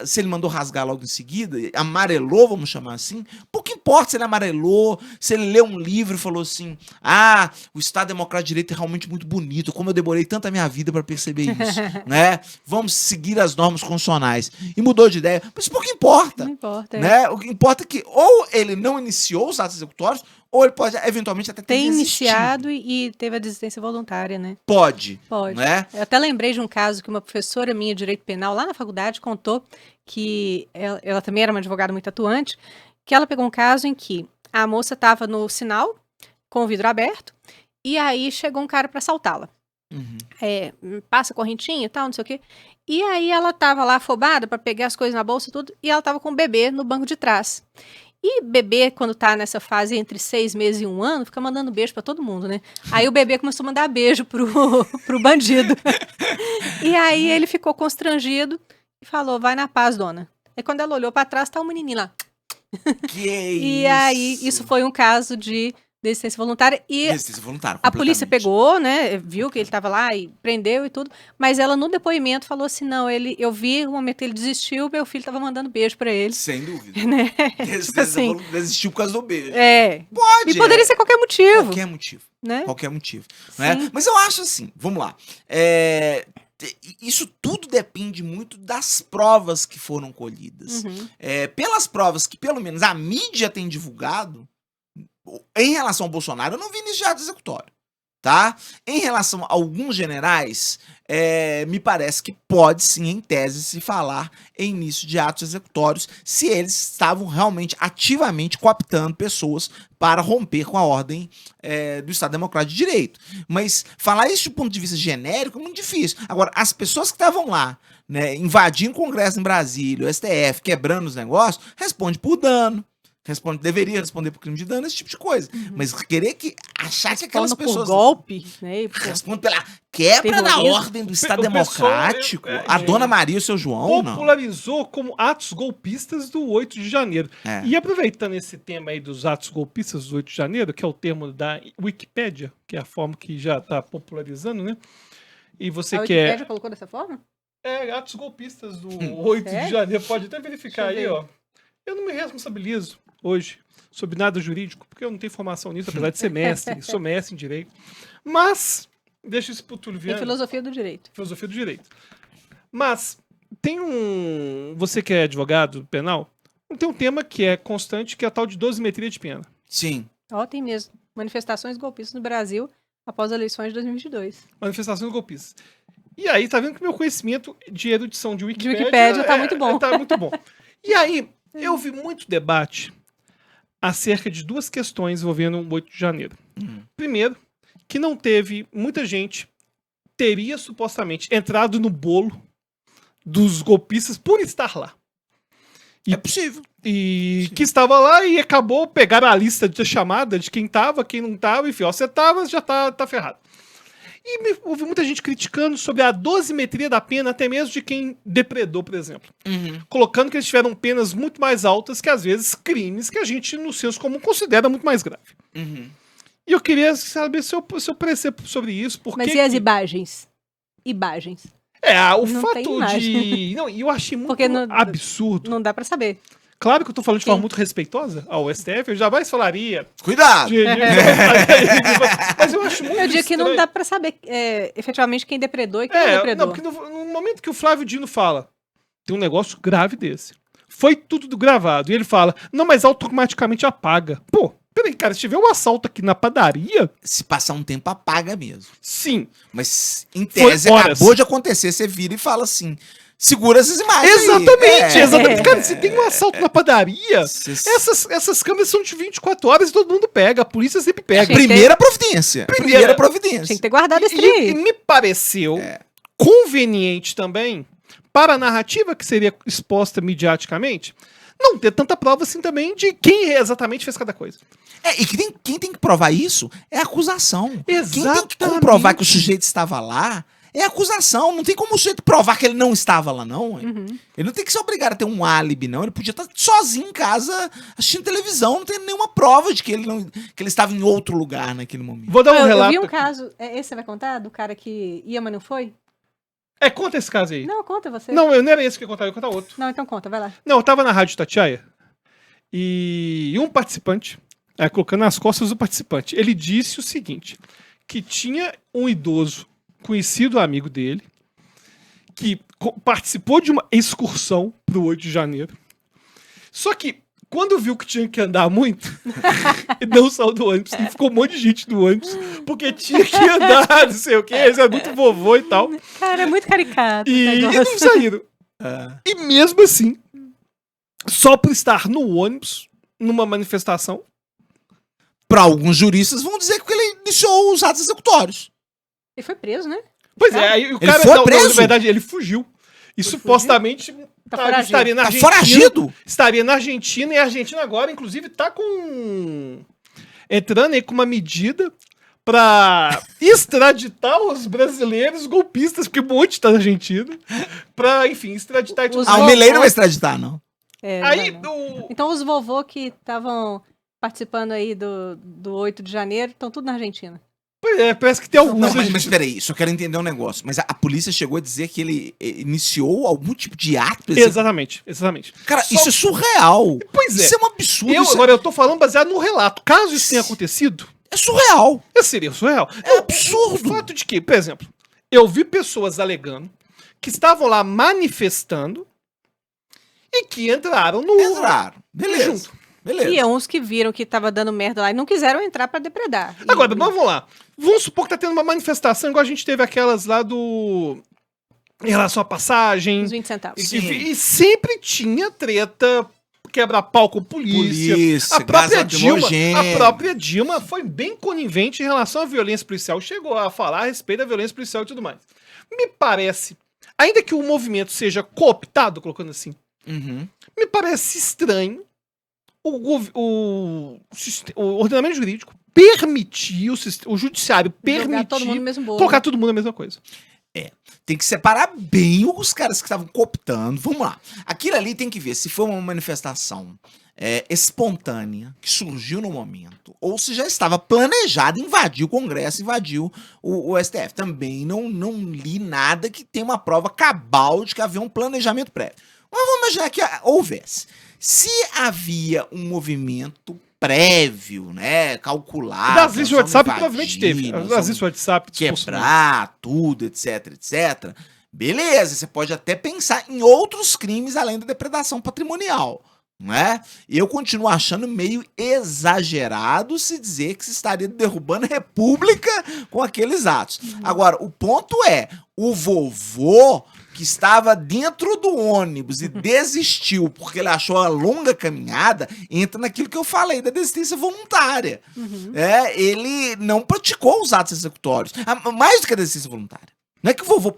se ele mandou rasgar logo em seguida, amarelou, vamos chamar assim, pouco importa se ele amarelou, se ele leu um livro e falou assim: ah, o Estado Democrático de Direito é realmente muito bonito, como eu demorei tanta minha vida para perceber isso, né? Vamos seguir as normas constitucionais. E mudou de ideia. Mas pouco importa. Não importa. Né? O que importa é que ou ele não iniciou os atos executórios, ou ele pode, eventualmente, até ter Tem desistido. iniciado e teve a desistência voluntária, né? Pode. Pode. Né? Eu até lembrei de um caso que uma professora minha de direito penal lá na faculdade contou, que ela também era uma advogada muito atuante, que ela pegou um caso em que a moça estava no sinal com o vidro aberto e aí chegou um cara para assaltá-la. Passa correntinha e tal, não sei o quê. E aí ela tava lá afobada para pegar as coisas na bolsa e tudo, e ela tava com o bebê no banco de trás. E bebê, quando tá nessa fase entre 6 meses e 1 ano, fica mandando beijo pra todo mundo, né? Aí o bebê começou a mandar beijo pro bandido. E aí ele ficou constrangido e falou: vai na paz, dona. Aí quando ela olhou pra trás, tá o menininho lá. E aí, isso foi um caso de desistência voluntária. E Desistência voluntária, a polícia completamente. pegou, né? Viu que ele tava lá e prendeu e tudo. Mas ela, no depoimento, falou assim: não, eu vi o momento que ele desistiu, meu filho tava mandando beijo pra ele. Sem dúvida. Né? Desistência assim, desistiu por causa do beijo. Pode. E poderia ser qualquer motivo. Qualquer motivo. Né? Qualquer motivo. Né? Sim. Mas eu acho assim, vamos lá. Isso tudo depende muito das provas que foram colhidas. Pelas provas que, pelo menos, a mídia tem divulgado, em relação ao Bolsonaro, eu não vi início de ato executório. Tá? Em relação a alguns generais, me parece que pode sim, em tese, se falar em início de atos executórios, se eles estavam realmente ativamente cooptando pessoas para romper com a ordem do Estado Democrático de Direito. Mas falar isso de ponto de vista genérico é muito difícil. Agora, as pessoas que estavam lá, né, invadindo o Congresso em Brasília, o STF, quebrando os negócios, responde por dano. Deveria responder por crime de dano, esse tipo de coisa. Mas achar que aquelas pessoas... por golpe, né? Respondem pela quebra da ordem do Estado Democrático. A Dona Maria e o seu João, não. Popularizou como atos golpistas do 8 de janeiro. E aproveitando esse tema aí dos atos golpistas do 8 de janeiro, que é o termo da Wikipédia, que é a forma que já está popularizando, né? E você a quer... Wikipédia colocou dessa forma? Atos golpistas do 8 de janeiro. Pode até verificar aí, ó. Eu não me responsabilizo hoje sobre nada jurídico, porque eu não tenho formação nisso, apesar de ser mestre, sou mestre em direito. Mas, deixa isso pro Túlio Viana. Tem filosofia do direito. Filosofia do direito. Mas, tem você que é advogado penal, tem um tema que é constante, que é a tal de dosimetria de pena. Sim. Tem mesmo. Manifestações golpistas no Brasil após as eleições de 2022. Manifestações golpistas. E aí, tá vendo que meu conhecimento de erudição de Wikipédia tá muito bom. Tá muito bom. E aí, eu vi muito debate acerca de duas questões envolvendo o 8 de janeiro. Primeiro, que não teve, muita gente teria supostamente entrado no bolo dos golpistas por estar lá. É possível. E que estava lá e acabou pegar a lista de chamada de quem tava, quem não tava, enfim, ó, você tava, já tá ferrado. E houve muita gente criticando sobre a dosimetria da pena, até mesmo de quem depredou, por exemplo. Colocando que eles tiveram penas muito mais altas que, às vezes, crimes que a gente, no senso comum, considera muito mais grave. E eu queria saber seu preceito sobre isso. Porque Mas e as imagens? Imagens. o Não tem fato imagem. de... Não, eu achei muito Porque absurdo. Não dá pra saber. Claro que eu tô falando de Sim. forma muito respeitosa ao STF, eu jamais falaria... Cuidado! Mas eu acho muito Eu digo que não estranho. dá pra saber efetivamente quem depredou e quem não depredou. Não, porque no momento que o Flávio Dino fala, tem um negócio grave desse. Foi tudo gravado. E ele fala, não, mas automaticamente apaga. Pô, peraí, cara, se tiver um assalto aqui na padaria, Se passar um tempo, apaga mesmo. sim. Mas, em Foi tese, horas. acabou de acontecer, você vira e fala assim, segura essas imagens aí. Exatamente, É. exatamente. Cara, se tem um assalto na padaria, Cês- essas câmeras são de 24 horas e todo mundo pega. A polícia sempre pega. Achei- Primeira providência. Primeira providência. Tinha que ter guardado esse E trem. me pareceu conveniente também, para a narrativa que seria exposta mediaticamente, não ter tanta prova assim também de quem exatamente fez cada coisa. E quem tem que provar isso é a acusação. Quem tem que Exatamente. comprovar que o sujeito estava lá é a acusação. Não tem como o sujeito provar que ele não estava lá, não. Ele não tem que se obrigar a ter um álibi, não. Ele podia estar sozinho em casa assistindo televisão, não tem nenhuma prova de que ele estava em outro lugar naquele momento. Vou dar um Eu relato. vi um caso, esse você vai contar? Do cara que ia, mas não foi? Conta esse caso aí. Não, conta você. Não, eu não era esse que eu ia contar, eu ia contar outro. Não, então conta, vai lá. Não, eu tava na Rádio Tatiaia e um participante, colocando nas costas do participante, ele disse o seguinte, que tinha um idoso, conhecido amigo dele, que participou de uma excursão pro 8 de janeiro, só que quando viu que tinha que andar muito, ele não saiu do ônibus, e ficou um monte de gente no ônibus, porque tinha que andar, não sei o que, ele é muito vovô e tal, Cara, é muito caricato. e esse não negócio. saíram. E mesmo assim, só por estar no ônibus, numa manifestação, Para alguns juristas vão dizer que ele iniciou os atos executórios. Ele foi preso, né? pois é, aí o Ele cara, foi não, preso? na verdade, ele fugiu. E supostamente foragido. estaria na Tá Argentina. foragido? Estaria na Argentina, e a Argentina agora, inclusive, tá entrando aí com uma medida pra extraditar os brasileiros golpistas, porque um monte tá na Argentina, pra, enfim, extraditar e tudo Os Ah, o mais. Milei não vai extraditar, não. É, Aí, não. Então os vovô que estavam participando aí do 8 de janeiro estão tudo na Argentina. parece que tem alguns. Não, mas Argentinos. peraí, só quero entender um negócio. Mas a polícia chegou a dizer que ele iniciou algum tipo de ato? Exatamente. Cara, Só- isso é surreal. Pois é. Isso é um absurdo. Agora eu tô falando baseado no relato. Caso isso tenha acontecido, É surreal. seria surreal. É absurdo. O fato de que, por exemplo, eu vi pessoas alegando que estavam lá manifestando e que entraram no. Entraram. Beleza. Junto. Beleza. E uns que viram que tava dando merda lá e não quiseram entrar pra depredar. E- Agora, vamos lá. Vamos supor que tá tendo uma manifestação igual a gente teve aquelas lá do. Em relação à passagem. Uns 20 centavos. Sim. E sempre tinha treta, quebra-pau com polícia. Polícia, A própria gás Dilma, lacrimogêneo. a própria Dilma foi bem conivente em relação à violência policial. Chegou a falar a respeito da violência policial e tudo mais. Me parece, ainda que o movimento seja cooptado, colocando assim, Uhum. me parece estranho o ordenamento jurídico permitir, o judiciário Jogar permitir todo mundo no mesmo bolo. colocar todo mundo na mesma coisa. Tem que separar bem os caras que estavam cooptando. Vamos lá. Aquilo ali tem que ver se foi uma manifestação espontânea, que surgiu no momento, ou se já estava planejado invadir o Congresso, invadiu o STF. Também não li nada que tenha uma prova cabal de que havia um planejamento prévio. Mas vamos imaginar que houvesse. Se havia um movimento prévio, né, calculado... Das listas de nós vamos WhatsApp, invadir, provavelmente teve. nós Das vamos listas de WhatsApp. quebrar tudo, etc, etc. Beleza, você pode até pensar em outros crimes além da depredação patrimonial, não é? Eu continuo achando meio exagerado se dizer que se estaria derrubando a república com aqueles atos. Agora, o ponto é, o vovô que estava dentro do ônibus e desistiu porque ele achou a longa caminhada, entra naquilo que eu falei da desistência voluntária. Ele não praticou os atos executórios. Mais do que a desistência voluntária. Não é que o vovô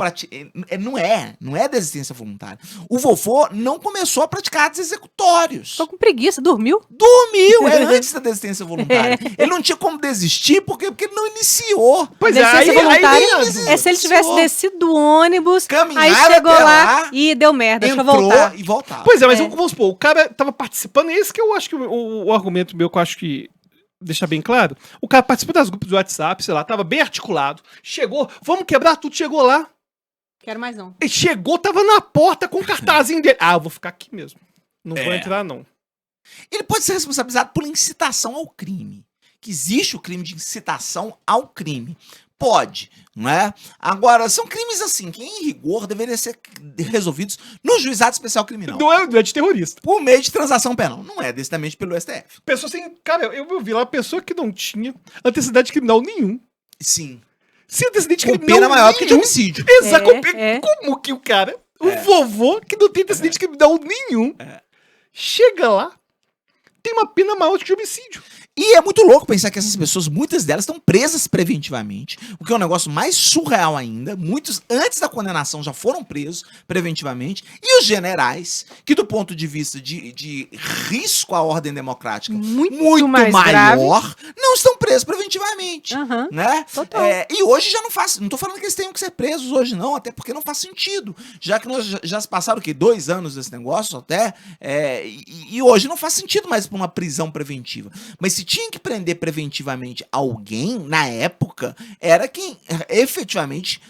não é desistência voluntária. O vovô não começou a praticar atos executórios. Tô com preguiça, dormiu? Dormiu, antes da desistência voluntária. Ele não tinha como desistir porque ele não iniciou. Pois é, Desistência voluntária ele é se ele tivesse descido do ônibus, Caminhar aí chegou até lá lá, e deu merda, deixa eu entrou voltar. e voltava. Pois é, mas vamos supor, o cara tava participando, e esse que eu acho que o argumento meu que eu acho que deixar bem claro, o cara participou das grupos do WhatsApp, sei lá, tava bem articulado, chegou, vamos quebrar tudo, chegou lá, Quero mais não. ele chegou, tava na porta com o cartazinho dele. Eu vou ficar aqui mesmo, não vou entrar não. Ele pode ser responsabilizado por incitação ao crime. Que existe o crime de incitação ao crime. Pode, não é? Agora, são crimes assim, que em rigor deveriam ser resolvidos no juizado especial criminal. Não é de terrorista. Por meio de transação penal. Não é decididamente pelo STF. Pessoa sem, cara, eu vi lá, pessoa que não tinha antecedente criminal nenhum. Sim. Sem antecedente Com criminal pena maior que de nenhum. homicídio. Exato. Como que o cara, o vovô, que não tem antecedente criminal nenhum, chega lá, tem uma pena maior que de homicídio. E é muito louco pensar que essas pessoas, muitas delas, estão presas preventivamente, o que é um negócio mais surreal ainda. Muitos, antes da condenação, já foram presos preventivamente. E os generais, que do ponto de vista de risco à ordem democrática Muito mais maior, não estão presos preventivamente. Né? Total. E hoje já não faz. Não estou falando que eles tenham que ser presos hoje, não, até porque não faz sentido. Já que nós já se passaram o quê? 2 anos desse negócio até. E hoje não faz sentido mais para uma prisão preventiva. Mas se tinha que prender preventivamente alguém, na época, era quem efetivamente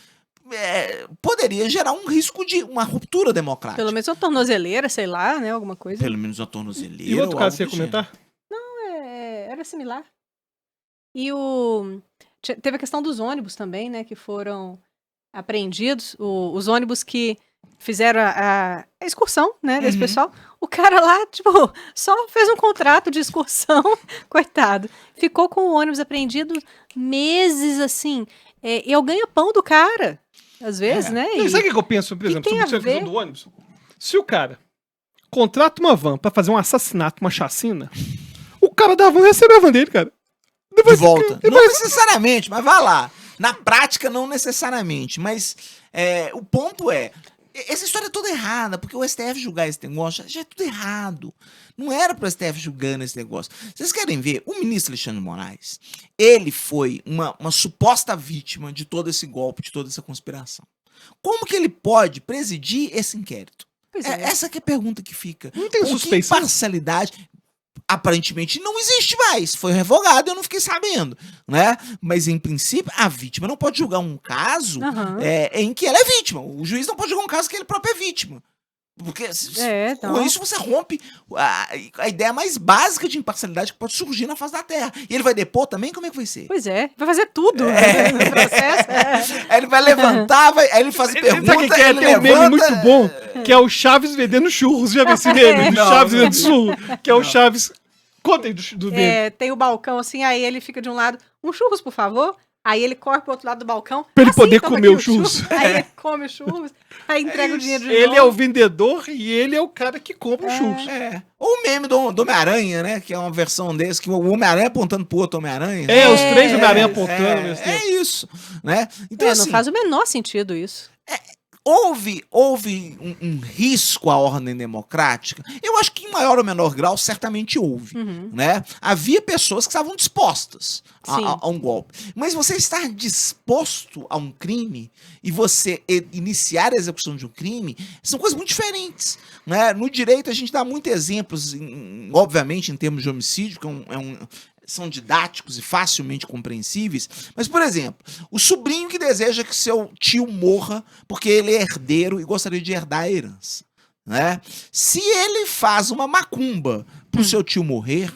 poderia gerar um risco de uma ruptura democrática. Pelo menos uma tornozeleira, sei lá, né? Alguma coisa. Pelo menos uma tornozeleira. E outro ou caso você ia algo do comentar? Era similar. E teve a questão dos ônibus também, né? Que foram apreendidos. Os ônibus que fizeram a excursão, né, desse pessoal. O cara lá, tipo, só fez um contrato de excursão, coitado. Ficou com o ônibus apreendido meses, assim. E é o ganha-pão do cara, às vezes, né? E sabe o que eu penso, por exemplo, tem sobre a a questão ver? do ônibus? Se o cara contrata uma van pra fazer um assassinato, uma chacina, o cara da van recebe a van dele, cara. De volta. Não necessariamente, mas vai lá. Na prática, não necessariamente. Mas o ponto é, essa história é toda errada, porque o STF julgar esse negócio já é tudo errado. Não era pro STF julgando esse negócio. Vocês querem ver? O ministro Alexandre de Moraes, ele foi uma suposta vítima de todo esse golpe, de toda essa conspiração. Como que ele pode presidir esse inquérito? Pois é. Essa que é a pergunta que fica. Não tem Porque suspeição? imparcialidade aparentemente não existe mais. Foi revogado, eu não fiquei sabendo, né? Mas em princípio, a vítima não pode julgar um caso em que ela é vítima. O juiz não pode julgar um caso que ele próprio é vítima. Porque com isso você rompe a ideia mais básica de imparcialidade que pode surgir na face da Terra. E ele vai depor também? Como é que vai ser? Pois é, vai fazer tudo no processo. Aí ele vai levantar, aí ele faz pergunta, Sabe o que é? Tem um meme muito bom, que é o Chaves vendendo churros. Já viu esse meme? Do Chaves vendendo churros. Que é o Chaves... Conta aí do meme. Tem o balcão assim, aí ele fica de um lado, um churros, por favor. Aí ele corre pro outro lado do balcão. Pra ele poder toma comer aqui o churros. Aí ele come o churros, aí entrega o dinheiro de novo. Ele é o vendedor e ele é o cara que compra o churros. Ou o meme do Homem-Aranha, né? Que é uma versão desse, que o Homem-Aranha apontando pro outro Homem-Aranha. Os 3 Homem-Aranha apontando. É isso, né? Então, não assim, faz o menor sentido isso. houve um risco à ordem democrática? Eu acho que em maior ou menor grau certamente houve, né? Havia pessoas que estavam dispostas a um golpe. Mas você estar disposto a um crime e você iniciar a execução de um crime são coisas muito diferentes, né? No direito a gente dá muitos exemplos, obviamente em termos de homicídio, que são didáticos e facilmente compreensíveis, mas, por exemplo, o sobrinho que deseja que seu tio morra porque ele é herdeiro e gostaria de herdar a herança, né? Se ele faz uma macumba pro seu tio morrer,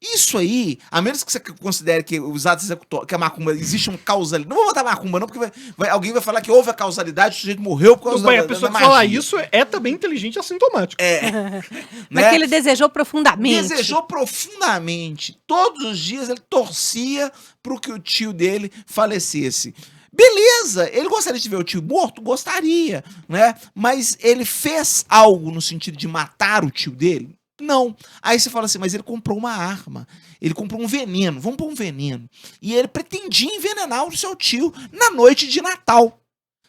isso aí, a menos que você considere que os atos executórios, que a macumba, existe uma causalidade. Não vou botar macumba, não, porque alguém vai falar que houve a causalidade, o sujeito morreu por causa a pessoa que fala isso é também inteligente e assintomático. Mas que ele desejou profundamente. Desejou profundamente. Todos os dias ele torcia pro que o tio dele falecesse. Beleza, ele gostaria de ver o tio morto? Gostaria, né? Mas ele fez algo no sentido de matar o tio dele? Não. Aí você fala assim, mas ele comprou uma arma, ele comprou um veneno, vamos pôr um veneno. E ele pretendia envenenar o seu tio na noite de Natal.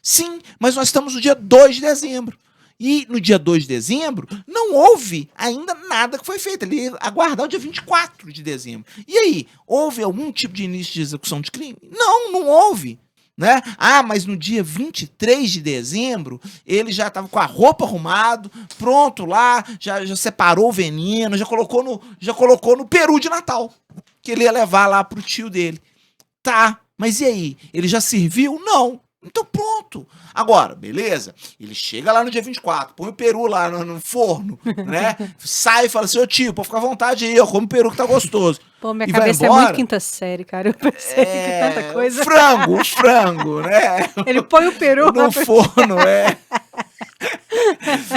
Sim, mas nós estamos no dia 2 de dezembro. E no dia 2 de dezembro, não houve ainda nada que foi feito. Ele ia aguardar o dia 24 de dezembro. E aí, houve algum tipo de início de execução de crime? Não, não houve. Né? Ah, mas no dia 23 de dezembro, ele já estava com a roupa arrumado, pronto lá, já separou o veneno, já colocou no peru de Natal, que ele ia levar lá pro tio dele. Tá, mas e aí? Ele já serviu? Não. Então pronto. Agora, beleza? Ele chega lá no dia 24, põe o peru lá no forno, né? Sai e fala assim, ô tio, pode ficar à vontade aí, ó, come o peru que tá gostoso. Pô, minha E cabeça vai é embora. muito quinta série, cara. Eu pensei que tanta coisa. O frango, né? Ele põe o peru No forno,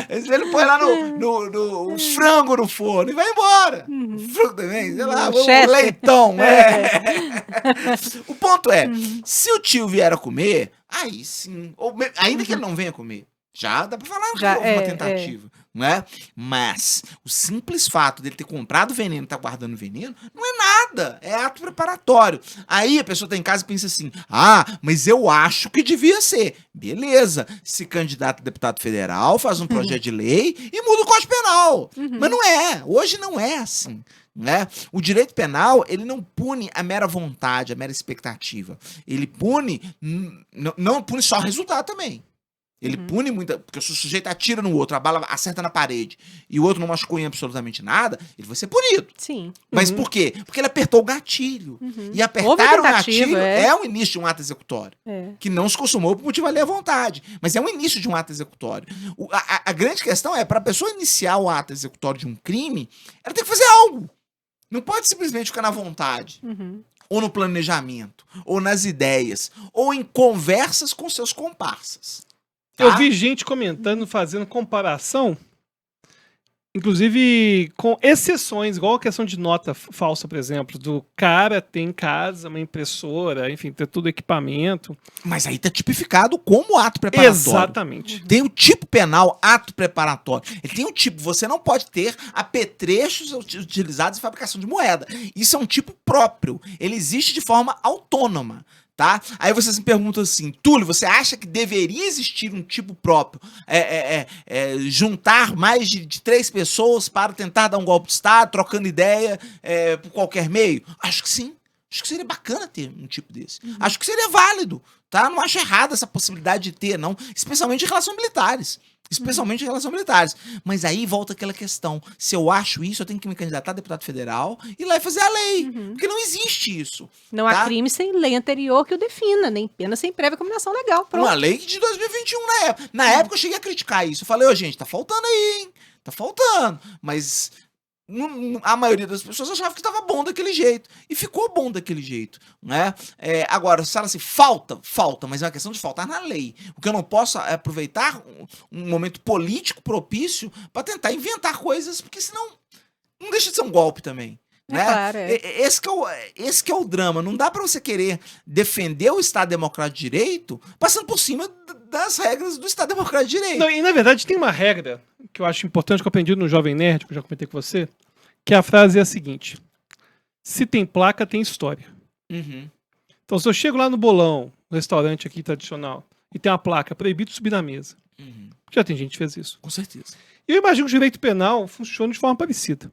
Ele põe lá no frango no forno e vai embora. O frango também, sei lá, o leitão, O ponto é, se o tio vier a comer, aí sim, ainda que ele não venha comer, já dá pra falar que houve uma tentativa, não é? Mas o simples fato dele ter comprado veneno e tá guardando veneno, não é nada, é ato preparatório. Aí a pessoa tá em casa e pensa assim, mas eu acho que devia ser. Beleza, se candidata a deputado federal, faz um projeto de lei e muda o Código Penal. Mas não é, hoje não é assim. Né? O direito penal, ele não pune a mera vontade, a mera expectativa. Ele pune, não pune só o resultado também. Ele pune muita, porque se o sujeito atira no outro, a bala acerta na parede e o outro não machucou em absolutamente nada, ele vai ser punido. Sim. Mas por quê? Porque ele apertou o gatilho. E apertar o gatilho é o início de um ato executório. Que não se consumou por motivo ali à vontade. Mas é um início de um ato executório. A grande questão é, para a pessoa iniciar o ato executório de um crime, ela tem que fazer algo. Não pode simplesmente ficar na vontade. Ou no planejamento, ou nas ideias, ou em conversas com seus comparsas. Tá? Eu vi gente comentando, fazendo comparação, inclusive com exceções, igual a questão de nota falsa, por exemplo, do cara ter em casa uma impressora, enfim, ter todo equipamento. Mas aí tá tipificado como ato preparatório. Exatamente. Tem o tipo penal, ato preparatório. Ele tem um tipo, você não pode ter apetrechos utilizados em fabricação de moeda. Isso é um tipo próprio. Ele existe de forma autônoma. Tá? Aí vocês me perguntam assim, Túlio, você acha que deveria existir um tipo próprio? Juntar mais de 3 pessoas para tentar dar um golpe de Estado, trocando ideia por qualquer meio? Acho que sim. Acho que seria bacana ter um tipo desse. Acho que seria válido, tá? Não acho errado essa possibilidade de ter, não. Especialmente em relação a militares. Mas aí volta aquela questão. Se eu acho isso, eu tenho que me candidatar a deputado federal e ir lá e fazer a lei. Porque não existe isso. Não há crime sem lei anterior que o defina, nem pena sem prévia combinação legal. Pronto. Uma lei de 2021 na época. Na época eu cheguei a criticar isso. Eu falei, gente, tá faltando aí, hein? Tá faltando. Mas a maioria das pessoas achava que estava bom daquele jeito. E ficou bom daquele jeito, né? Agora, se fala assim, falta, mas é uma questão de faltar na lei. O que eu não posso é aproveitar um momento político propício para tentar inventar coisas, porque senão não deixa de ser um golpe também. Né? Claro, Esse que é o drama. Não dá para você querer defender o Estado Democrático de Direito passando por cima das regras do Estado Democrático de Direito. Não, e na verdade tem uma regra que eu acho importante, que eu aprendi no Jovem Nerd, que eu já comentei com você, que a frase é a seguinte: se tem placa, tem história. Então se eu chego lá no Bolão, no restaurante aqui tradicional, e tem uma placa, proibido subir na mesa. Já tem gente que fez isso. Com certeza. E eu imagino que o direito penal funciona de forma parecida.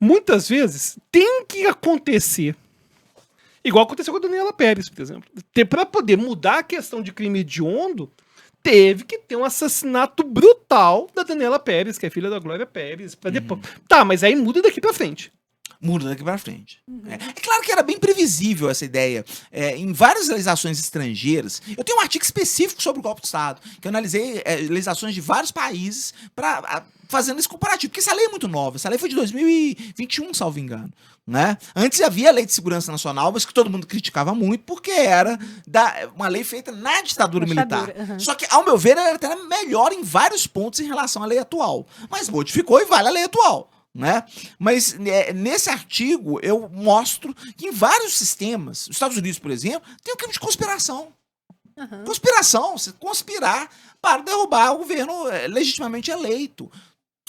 Muitas vezes tem que acontecer, igual aconteceu com a Daniela Pérez, por exemplo. Para poder mudar a questão de crime hediondo, teve que ter um assassinato brutal da Daniela Pérez, que é filha da Glória Pérez. Depois... Tá, mas aí muda daqui pra frente. Muda daqui pra frente. É claro que era bem previsível essa ideia. Em várias legislações estrangeiras, eu tenho um artigo específico sobre o golpe de Estado, que eu analisei legislações de vários países fazendo esse comparativo, porque essa lei é muito nova. Essa lei foi de 2021, salvo engano. Né? Antes havia a Lei de Segurança Nacional, mas que todo mundo criticava muito, porque era uma lei feita na ditadura militar. Só que, ao meu ver, ela era até melhor em vários pontos em relação à lei atual. Mas modificou e vale a lei atual. Né? Mas nesse artigo eu mostro que em vários sistemas, os Estados Unidos, por exemplo, tem o crime de conspiração. Aham. Conspiração, você conspirar para derrubar o governo legitimamente eleito.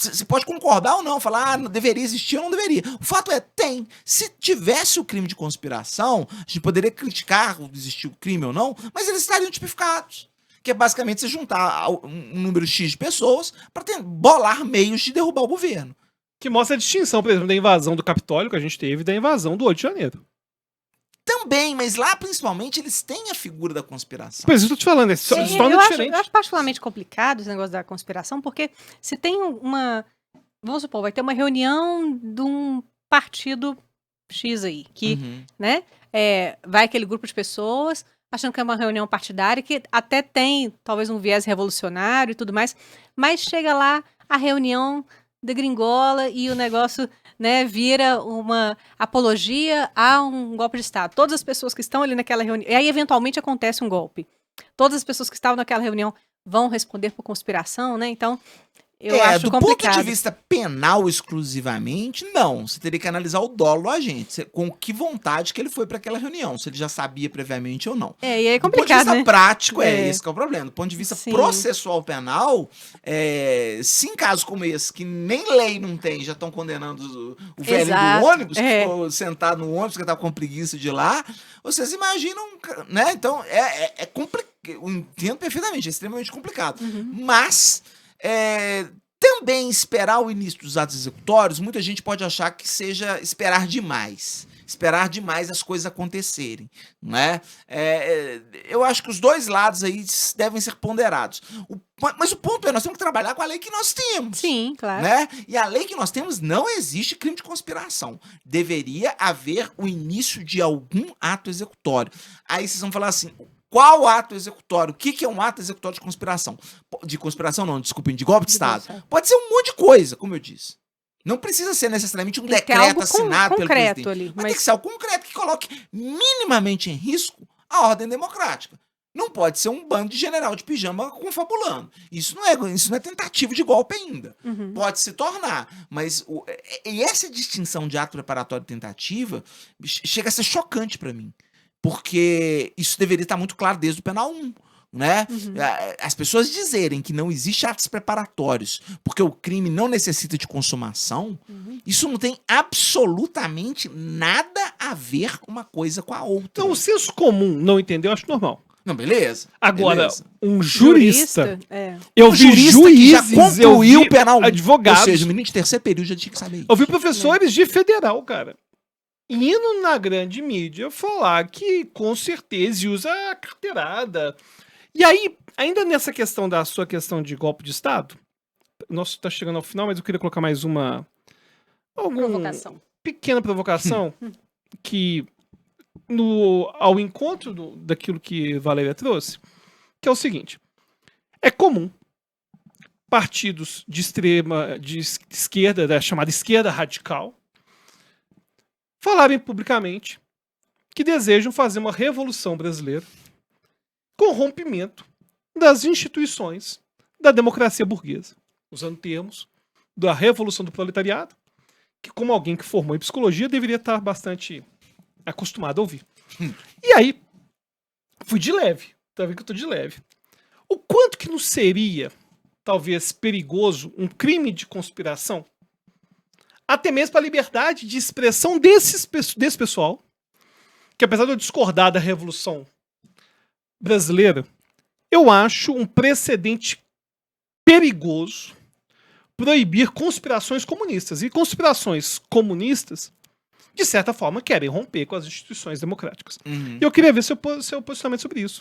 Você pode concordar ou não, falar, não deveria existir ou não deveria. O fato é, tem. Se tivesse o crime de conspiração, a gente poderia criticar se existir o crime ou não, mas eles estariam tipificados. Que é basicamente você juntar um número X de pessoas para bolar meios de derrubar o governo. Que mostra a distinção, por exemplo, da invasão do Capitólio que a gente teve e da invasão do 8 de janeiro. Também, mas lá principalmente eles têm a figura da conspiração. Por isso que eu tô te falando, é só É, de forma eu diferente. acho particularmente complicado esse negócio da conspiração, porque se tem uma. Vamos supor, vai ter uma reunião de um partido X aí, que, Uhum. né, vai aquele grupo de pessoas achando que é uma reunião partidária, que até tem talvez um viés revolucionário e tudo mais, mas chega lá a reunião degringola e o negócio, né, vira uma apologia a um golpe de Estado. Todas as pessoas que estão ali naquela reunião, e aí eventualmente acontece um golpe. Todas as pessoas que estavam naquela reunião vão responder por conspiração, né? Então, eu acho do complicado. ponto de vista penal exclusivamente, não. Você teria que analisar o dolo do agente, com que vontade que ele foi para aquela reunião, se ele já sabia previamente ou não. E aí é Do ponto de complicado, vista né? prático, É. esse que é o problema. Do ponto de vista Sim. processual penal, se em casos como esse, que nem lei não tem, já estão condenando o velhinho Exato, do ônibus, que é. ficou sentado no ônibus, que estava com preguiça de ir lá, vocês imaginam, né? Então, é complicado. Eu entendo perfeitamente, é extremamente complicado. Uhum. Mas, também esperar o início dos atos executórios, muita gente pode achar que seja esperar demais. Esperar demais as coisas acontecerem, né? Eu acho que os dois lados aí devem ser ponderados. Mas o ponto é, nós temos que trabalhar com a lei que nós temos. Sim, claro. Né? E a lei que nós temos não existe crime de conspiração. Deveria haver o início de algum ato executório. Aí vocês vão falar assim, qual ato executório? O que é um ato executório de conspiração? De conspiração não, desculpem, de golpe de Estado. Pode ser um monte de coisa, como eu disse. Não precisa ser necessariamente um Tem que ter decreto algo assinado pelo concreto presidente. ali, Mas mas- tem que ser algo concreto que coloque minimamente em risco a ordem democrática. Não pode ser um bando de general de pijama confabulando. Isso não é tentativa de golpe ainda. Uhum. Pode se tornar, mas e essa distinção de ato preparatório e tentativa chega a ser chocante para mim. Porque isso deveria estar muito claro desde o penal 1. Né? Uhum. As pessoas dizerem que não existe atos preparatórios porque o crime não necessita de consumação, isso não tem absolutamente nada a ver uma coisa com a outra. Então, o senso comum não entendeu, eu acho normal. Não, beleza. Agora, beleza. um jurista. É. Eu Um vi jurista que já juízes, concluiu eu vi o penal 1. advogados. Ou seja, o menino de terceiro período já tinha que saber isso. Eu vi professores de federal, cara, indo na grande mídia falar que com certeza usa a carteirada. E aí, ainda nessa questão da sua questão de golpe de Estado, nosso tá chegando ao final, mas eu queria colocar mais alguma Provocação. pequena provocação que ao encontro daquilo que Valéria trouxe, que é o seguinte: é comum partidos de esquerda, da chamada esquerda radical, falarem publicamente que desejam fazer uma revolução brasileira com rompimento das instituições da democracia burguesa, usando termos da revolução do proletariado, que como alguém que formou em psicologia deveria estar bastante acostumado a ouvir. E aí, fui de leve, tá vendo que eu tô de leve. O quanto que não seria, talvez, perigoso um crime de conspiração, até mesmo para a liberdade de expressão desse pessoal, que apesar de eu discordar da Revolução Brasileira, eu acho um precedente perigoso proibir conspirações comunistas. E conspirações comunistas, de certa forma, querem romper com as instituições democráticas. Uhum. E eu queria ver seu posicionamento sobre isso.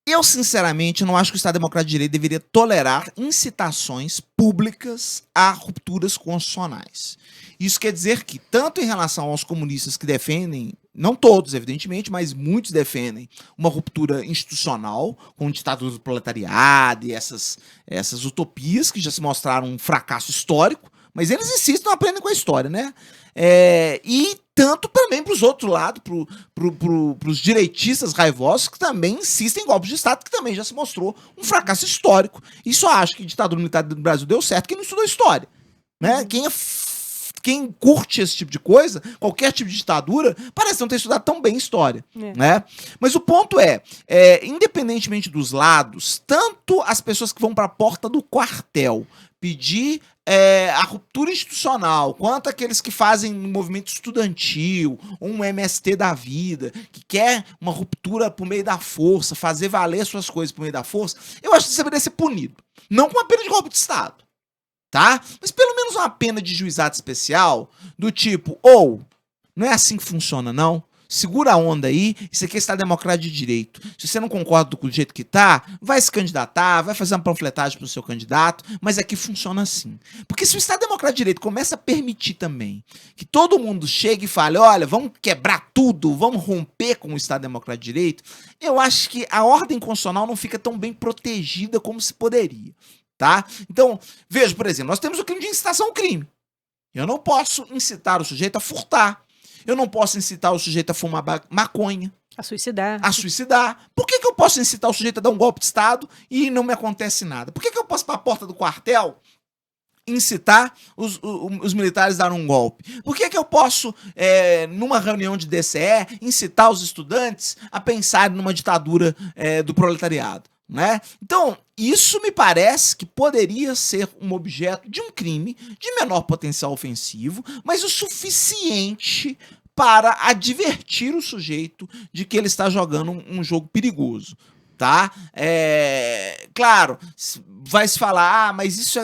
Eu, sinceramente, não acho que o Estado Democrático de Direito deveria tolerar incitações públicas a rupturas constitucionais. Isso quer dizer que, tanto em relação aos comunistas que defendem, não todos, evidentemente, mas muitos defendem uma ruptura institucional, com o ditadura do proletariado e essas utopias que já se mostraram um fracasso histórico, mas eles insistem, não aprendem com a história, né? E tanto também para os outros lados, para os direitistas raivosos, que também insistem em golpes de Estado, que também já se mostrou um fracasso histórico. E só acho que a ditadura militar do Brasil deu certo quem não estudou história. Né? Quem quem curte esse tipo de coisa, qualquer tipo de ditadura, parece não ter estudado tão bem história. Né? Mas o ponto independentemente dos lados, tanto as pessoas que vão para a porta do quartel pedir a ruptura institucional, quanto aqueles que fazem um movimento estudantil, um MST da vida, que quer uma ruptura por meio da força, fazer valer suas coisas por meio da força, eu acho que isso deveria ser punido. Não com uma pena de golpe de Estado, tá? Mas pelo menos uma pena de juizado especial, do tipo, não é assim que funciona, não. Segura a onda aí, isso aqui é Estado Democrático de Direito. Se você não concorda com o jeito que tá, vai se candidatar, vai fazer uma panfletagem pro seu candidato, mas aqui funciona assim. Porque se o Estado Democrático de Direito começa a permitir também que todo mundo chegue e fale, olha, vamos quebrar tudo, vamos romper com o Estado Democrático de Direito, eu acho que a ordem constitucional não fica tão bem protegida como se poderia, tá? Então, veja, por exemplo, nós temos o crime de incitação ao crime. Eu não posso incitar o sujeito a furtar. Eu não posso incitar o sujeito a fumar maconha. A suicidar. Por que eu posso incitar o sujeito a dar um golpe de Estado e não me acontece nada? Por que eu posso ir para a porta do quartel incitar os militares a dar um golpe? Por que eu posso, numa reunião de DCE, incitar os estudantes a pensar numa ditadura do proletariado? Né? Então, isso me parece que poderia ser um objeto de um crime de menor potencial ofensivo, mas o suficiente para advertir o sujeito de que ele está jogando um jogo perigoso. Tá? Claro, vai se falar, mas isso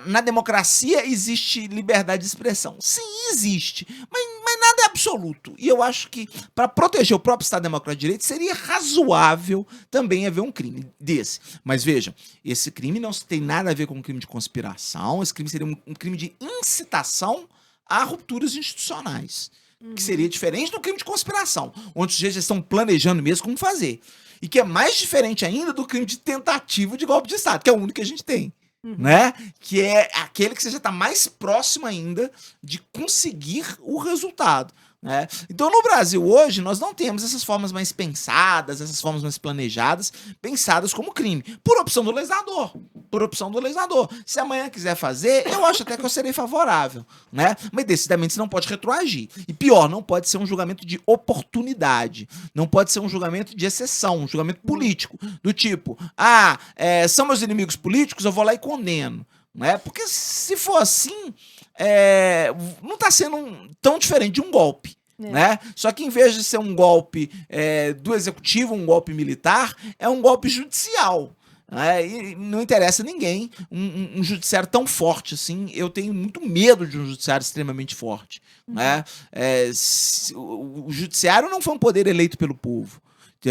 na democracia existe liberdade de expressão. Sim, existe, mas nada é absoluto. E eu acho que para proteger o próprio Estado Democrático de Direito seria razoável também haver um crime desse. Mas vejam, esse crime não tem nada a ver com um crime de conspiração, esse crime seria um crime de incitação a rupturas institucionais, que seria diferente do crime de conspiração, onde os sujeitos estão planejando mesmo como fazer. E que é mais diferente ainda do crime de tentativa de golpe de Estado, que é o único que a gente tem. Né? Que é aquele que você já está mais próximo ainda de conseguir o resultado. Né? Então, no Brasil hoje, nós não temos essas formas mais pensadas, essas formas mais planejadas, pensadas como crime, por opção do legislador. Se amanhã quiser fazer, eu acho até que eu serei favorável. Né? Mas decididamente você não pode retroagir. E pior, não pode ser um julgamento de oportunidade. Não pode ser um julgamento de exceção, um julgamento político. Do tipo, são meus inimigos políticos, eu vou lá e condeno. Né? Porque se for assim, não está sendo tão diferente de um golpe. Né? Só que em vez de ser um golpe do executivo, um golpe militar, é um golpe judicial. E não interessa a ninguém um judiciário tão forte assim. Eu tenho muito medo de um judiciário extremamente forte. Né? O judiciário não foi um poder eleito pelo povo.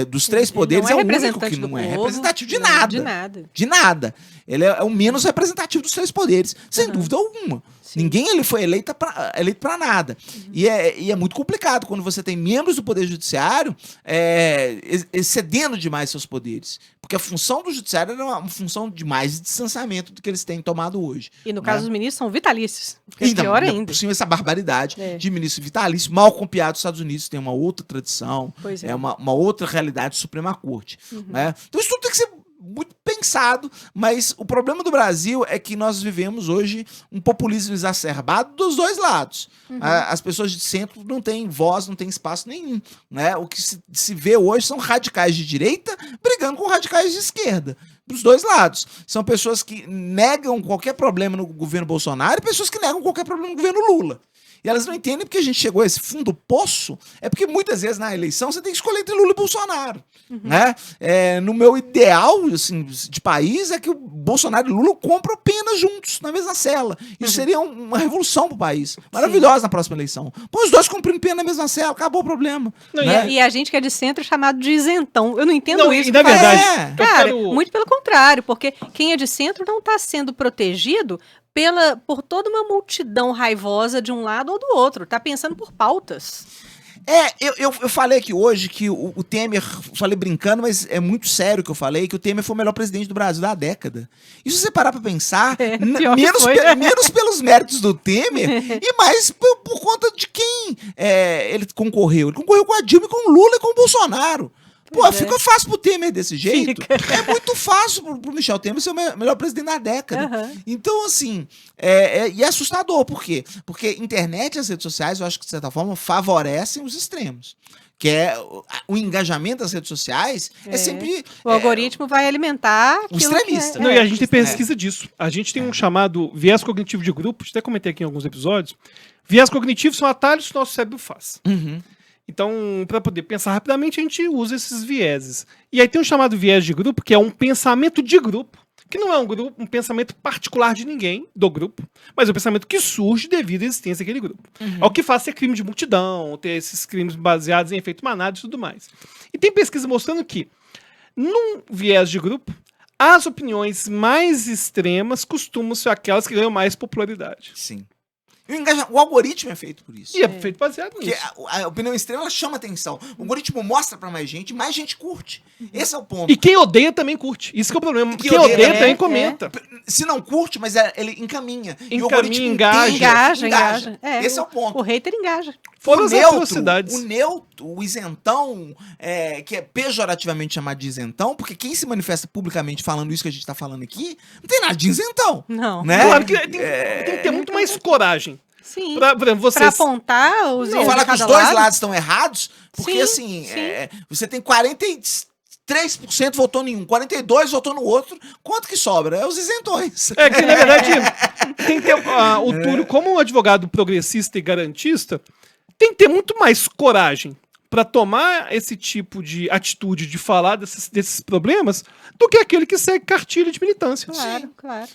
Dos três poderes é o único que não é representativo de nada. De nada. Ele é o menos representativo dos três poderes, sem dúvida alguma. Sim. Ninguém ele foi eleito para nada. E é muito complicado quando você tem membros do Poder Judiciário excedendo demais seus poderes. Porque a função do Judiciário era uma função de mais distanciamento do que eles têm tomado hoje. E no caso dos ministros são vitalícios. É pior ainda. Por cima essa barbaridade de ministro vitalício, mal copiado dos Estados Unidos, tem uma outra tradição, uma outra realidade Suprema Corte. Né? Então isso tudo tem que ser muito pensado, mas o problema do Brasil é que nós vivemos hoje um populismo exacerbado dos dois lados. As pessoas de centro não têm voz, não têm espaço nenhum. Né? O que se vê hoje são radicais de direita brigando com radicais de esquerda. Dos dois lados. São pessoas que negam qualquer problema no governo Bolsonaro e pessoas que negam qualquer problema no governo Lula. E elas não entendem porque a gente chegou a esse fundo do poço, é porque muitas vezes na eleição você tem que escolher entre Lula e Bolsonaro. Né? No meu ideal assim, de país é que o Bolsonaro e Lula compram pena juntos, na mesma cela. Isso seria uma revolução pro país. Maravilhosa na próxima eleição. Põe os dois cumprindo pena na mesma cela, acabou o problema. Né? E a gente que é de centro é chamado de isentão. Eu não entendo isso. E na verdade, cara, muito pelo contrário, porque quem é de centro não está sendo protegido por toda uma multidão raivosa de um lado ou do outro. Tá pensando por pautas. Eu falei aqui hoje que o Temer, falei brincando, mas é muito sério o que eu falei, que o Temer foi o melhor presidente do Brasil da década. E se você parar pra pensar, menos pelos méritos do Temer e mais por conta de quem ele concorreu. Ele concorreu com a Dilma, com o Lula e com o Bolsonaro. Pô, fica fácil pro Temer desse jeito. Fica. É muito fácil pro Michel Temer ser o melhor presidente da década. Aham. Então, assim, e é assustador. Por quê? Porque internet e as redes sociais, eu acho que, de certa forma, favorecem os extremos. Que é o engajamento das redes sociais é sempre... O algoritmo vai alimentar o aquilo extremista. Não, e a gente tem extremista. pesquisa disso. A gente tem um chamado viés cognitivo de grupo, até comentei aqui em alguns episódios. Viés cognitivo são atalhos que o nosso cérebro faz. Uhum. Então, para poder pensar rapidamente, a gente usa esses vieses. E aí tem um chamado viés de grupo, que é um pensamento de grupo, que não é um pensamento particular de ninguém, do grupo, mas é um pensamento que surge devido à existência daquele grupo. É o que faz ser crime de multidão, ter esses crimes baseados em efeito manada e tudo mais. E tem pesquisa mostrando que, num viés de grupo, as opiniões mais extremas costumam ser aquelas que ganham mais popularidade. Sim. E o algoritmo é feito por isso. E é feito baseado Porque nisso. a opinião extrema ela chama atenção. O algoritmo mostra pra mais gente curte. Esse é o ponto. E quem odeia também curte. Isso que é o problema. Quem Quem odeia odeia também também comenta. Se não curte, mas ele encaminha. E o Encaminha, algoritmo engaja. Engaja. Esse é o ponto. O hater engaja. Fora as atrocidades. O neutro, o isentão, que é pejorativamente chamado de isentão, porque quem se manifesta publicamente falando isso que a gente tá falando aqui, não tem nada de isentão. Não. Né? Claro que tem que ter muito mais coragem. Sim. Por exemplo, Pra vocês... apontar os Não erros falar de que os cada dois lado. lados estão errados, porque Sim, assim, sim. você tem 43% votou em um, 42% votou no outro. Quanto que sobra? É os isentões. É que, na verdade, tem que ter... o Túlio, como um advogado progressista e garantista, tem que ter muito mais coragem para tomar esse tipo de atitude de falar desses problemas do que aquele que segue cartilha de militância. Claro, claro.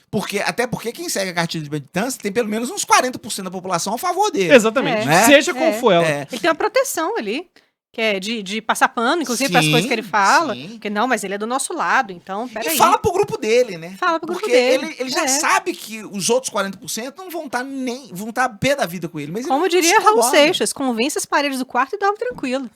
Até porque quem segue a cartilha de militância tem pelo menos uns 40% da população a favor dele. Exatamente. É. Seja como for ela. É. Ele tem uma proteção ali, que é de passar pano, inclusive, para as Sim, coisas que ele fala. sim. Porque não, mas ele é do nosso lado, então, peraí. E fala pro grupo dele, né? Fala pro grupo Porque dele. ele já sabe que os outros 40% não vão estar vão estar pé da vida com ele. Mas ele Como não diria se Raul incomoda. Seixas, convence as paredes do quarto e dorme tranquilo.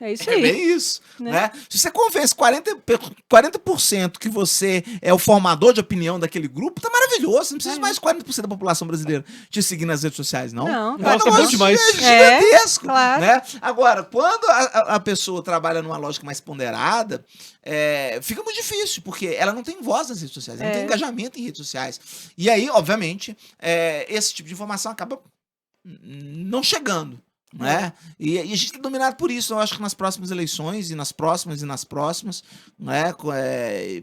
É isso É aí. bem isso, Né? né? Se você convence 40% que você é o formador de opinião daquele grupo, tá maravilhoso. Não precisa mais 40% da população brasileira te seguir nas redes sociais, não. Não, Nossa, É um bom negócio demais. gigantesco, claro. né? Agora, quando a pessoa trabalha numa lógica mais ponderada, fica muito difícil, porque ela não tem voz nas redes sociais, ela não tem engajamento em redes sociais. E aí, obviamente, esse tipo de informação acaba não chegando. Né? E a gente está dominado por isso. Eu acho que nas próximas eleições, e nas próximas, né?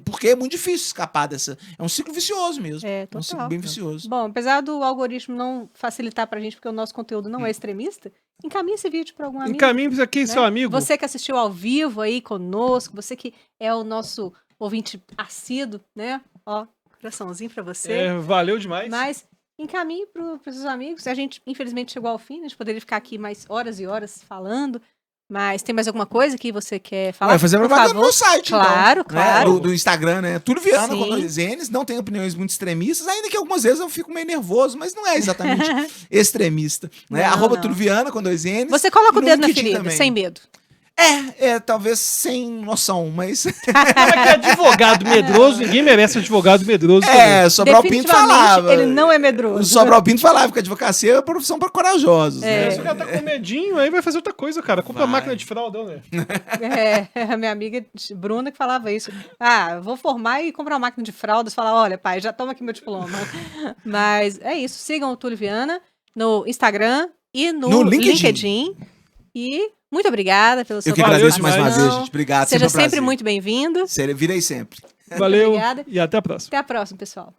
Porque é muito difícil escapar dessa. É um ciclo vicioso mesmo. É, um total. ciclo bem vicioso. Bom, apesar do algoritmo não facilitar pra gente, porque o nosso conteúdo não é extremista, encaminhe esse vídeo pra algum amigo. Encaminhe aqui, né? seu amigo. Você que assistiu ao vivo aí conosco, você que é o nosso ouvinte assíduo, né? Ó, coraçãozinho pra você. Valeu demais. Mas encaminhe para os seus amigos. A gente, infelizmente, chegou ao fim. A gente poderia ficar aqui mais horas e horas falando. Mas tem mais alguma coisa que você quer falar? Vai fazer Por propaganda no favor. meu site, Claro, então, claro. né? Do Instagram, né? Túlio Viana Sim. com 2 N's, não tem opiniões muito extremistas, ainda que algumas vezes eu fico meio nervoso, mas não é exatamente extremista, né? Não, Arroba não. Túlio Viana com 2 N's. Você coloca e o no dedo na LinkedIn ferida, também. sem medo. Talvez sem noção, mas... Mas que advogado medroso, ninguém merece advogado medroso. também. Sobral Pinto Definitivamente, falava. ele não é O medroso. Sobral Pinto falava que a advocacia é uma profissão para corajosos, É. né? Se o cara tá com medinho, aí vai fazer outra coisa, cara. Compra Vai. máquina de fralda, né? A minha amiga Bruna que falava isso. Eu vou formar e comprar uma máquina de fraldas. Falar, olha, pai, já toma aqui meu diploma. Mas é isso. Sigam o Túlio Viana no Instagram e no LinkedIn. E muito obrigada pelo seu Eu que Valeu agradeço mais uma demais. vez, gente. Obrigado. Seja um prazer. sempre muito bem-vindo. Virei sempre. Valeu Obrigada. e até a próxima. Até a próxima, pessoal.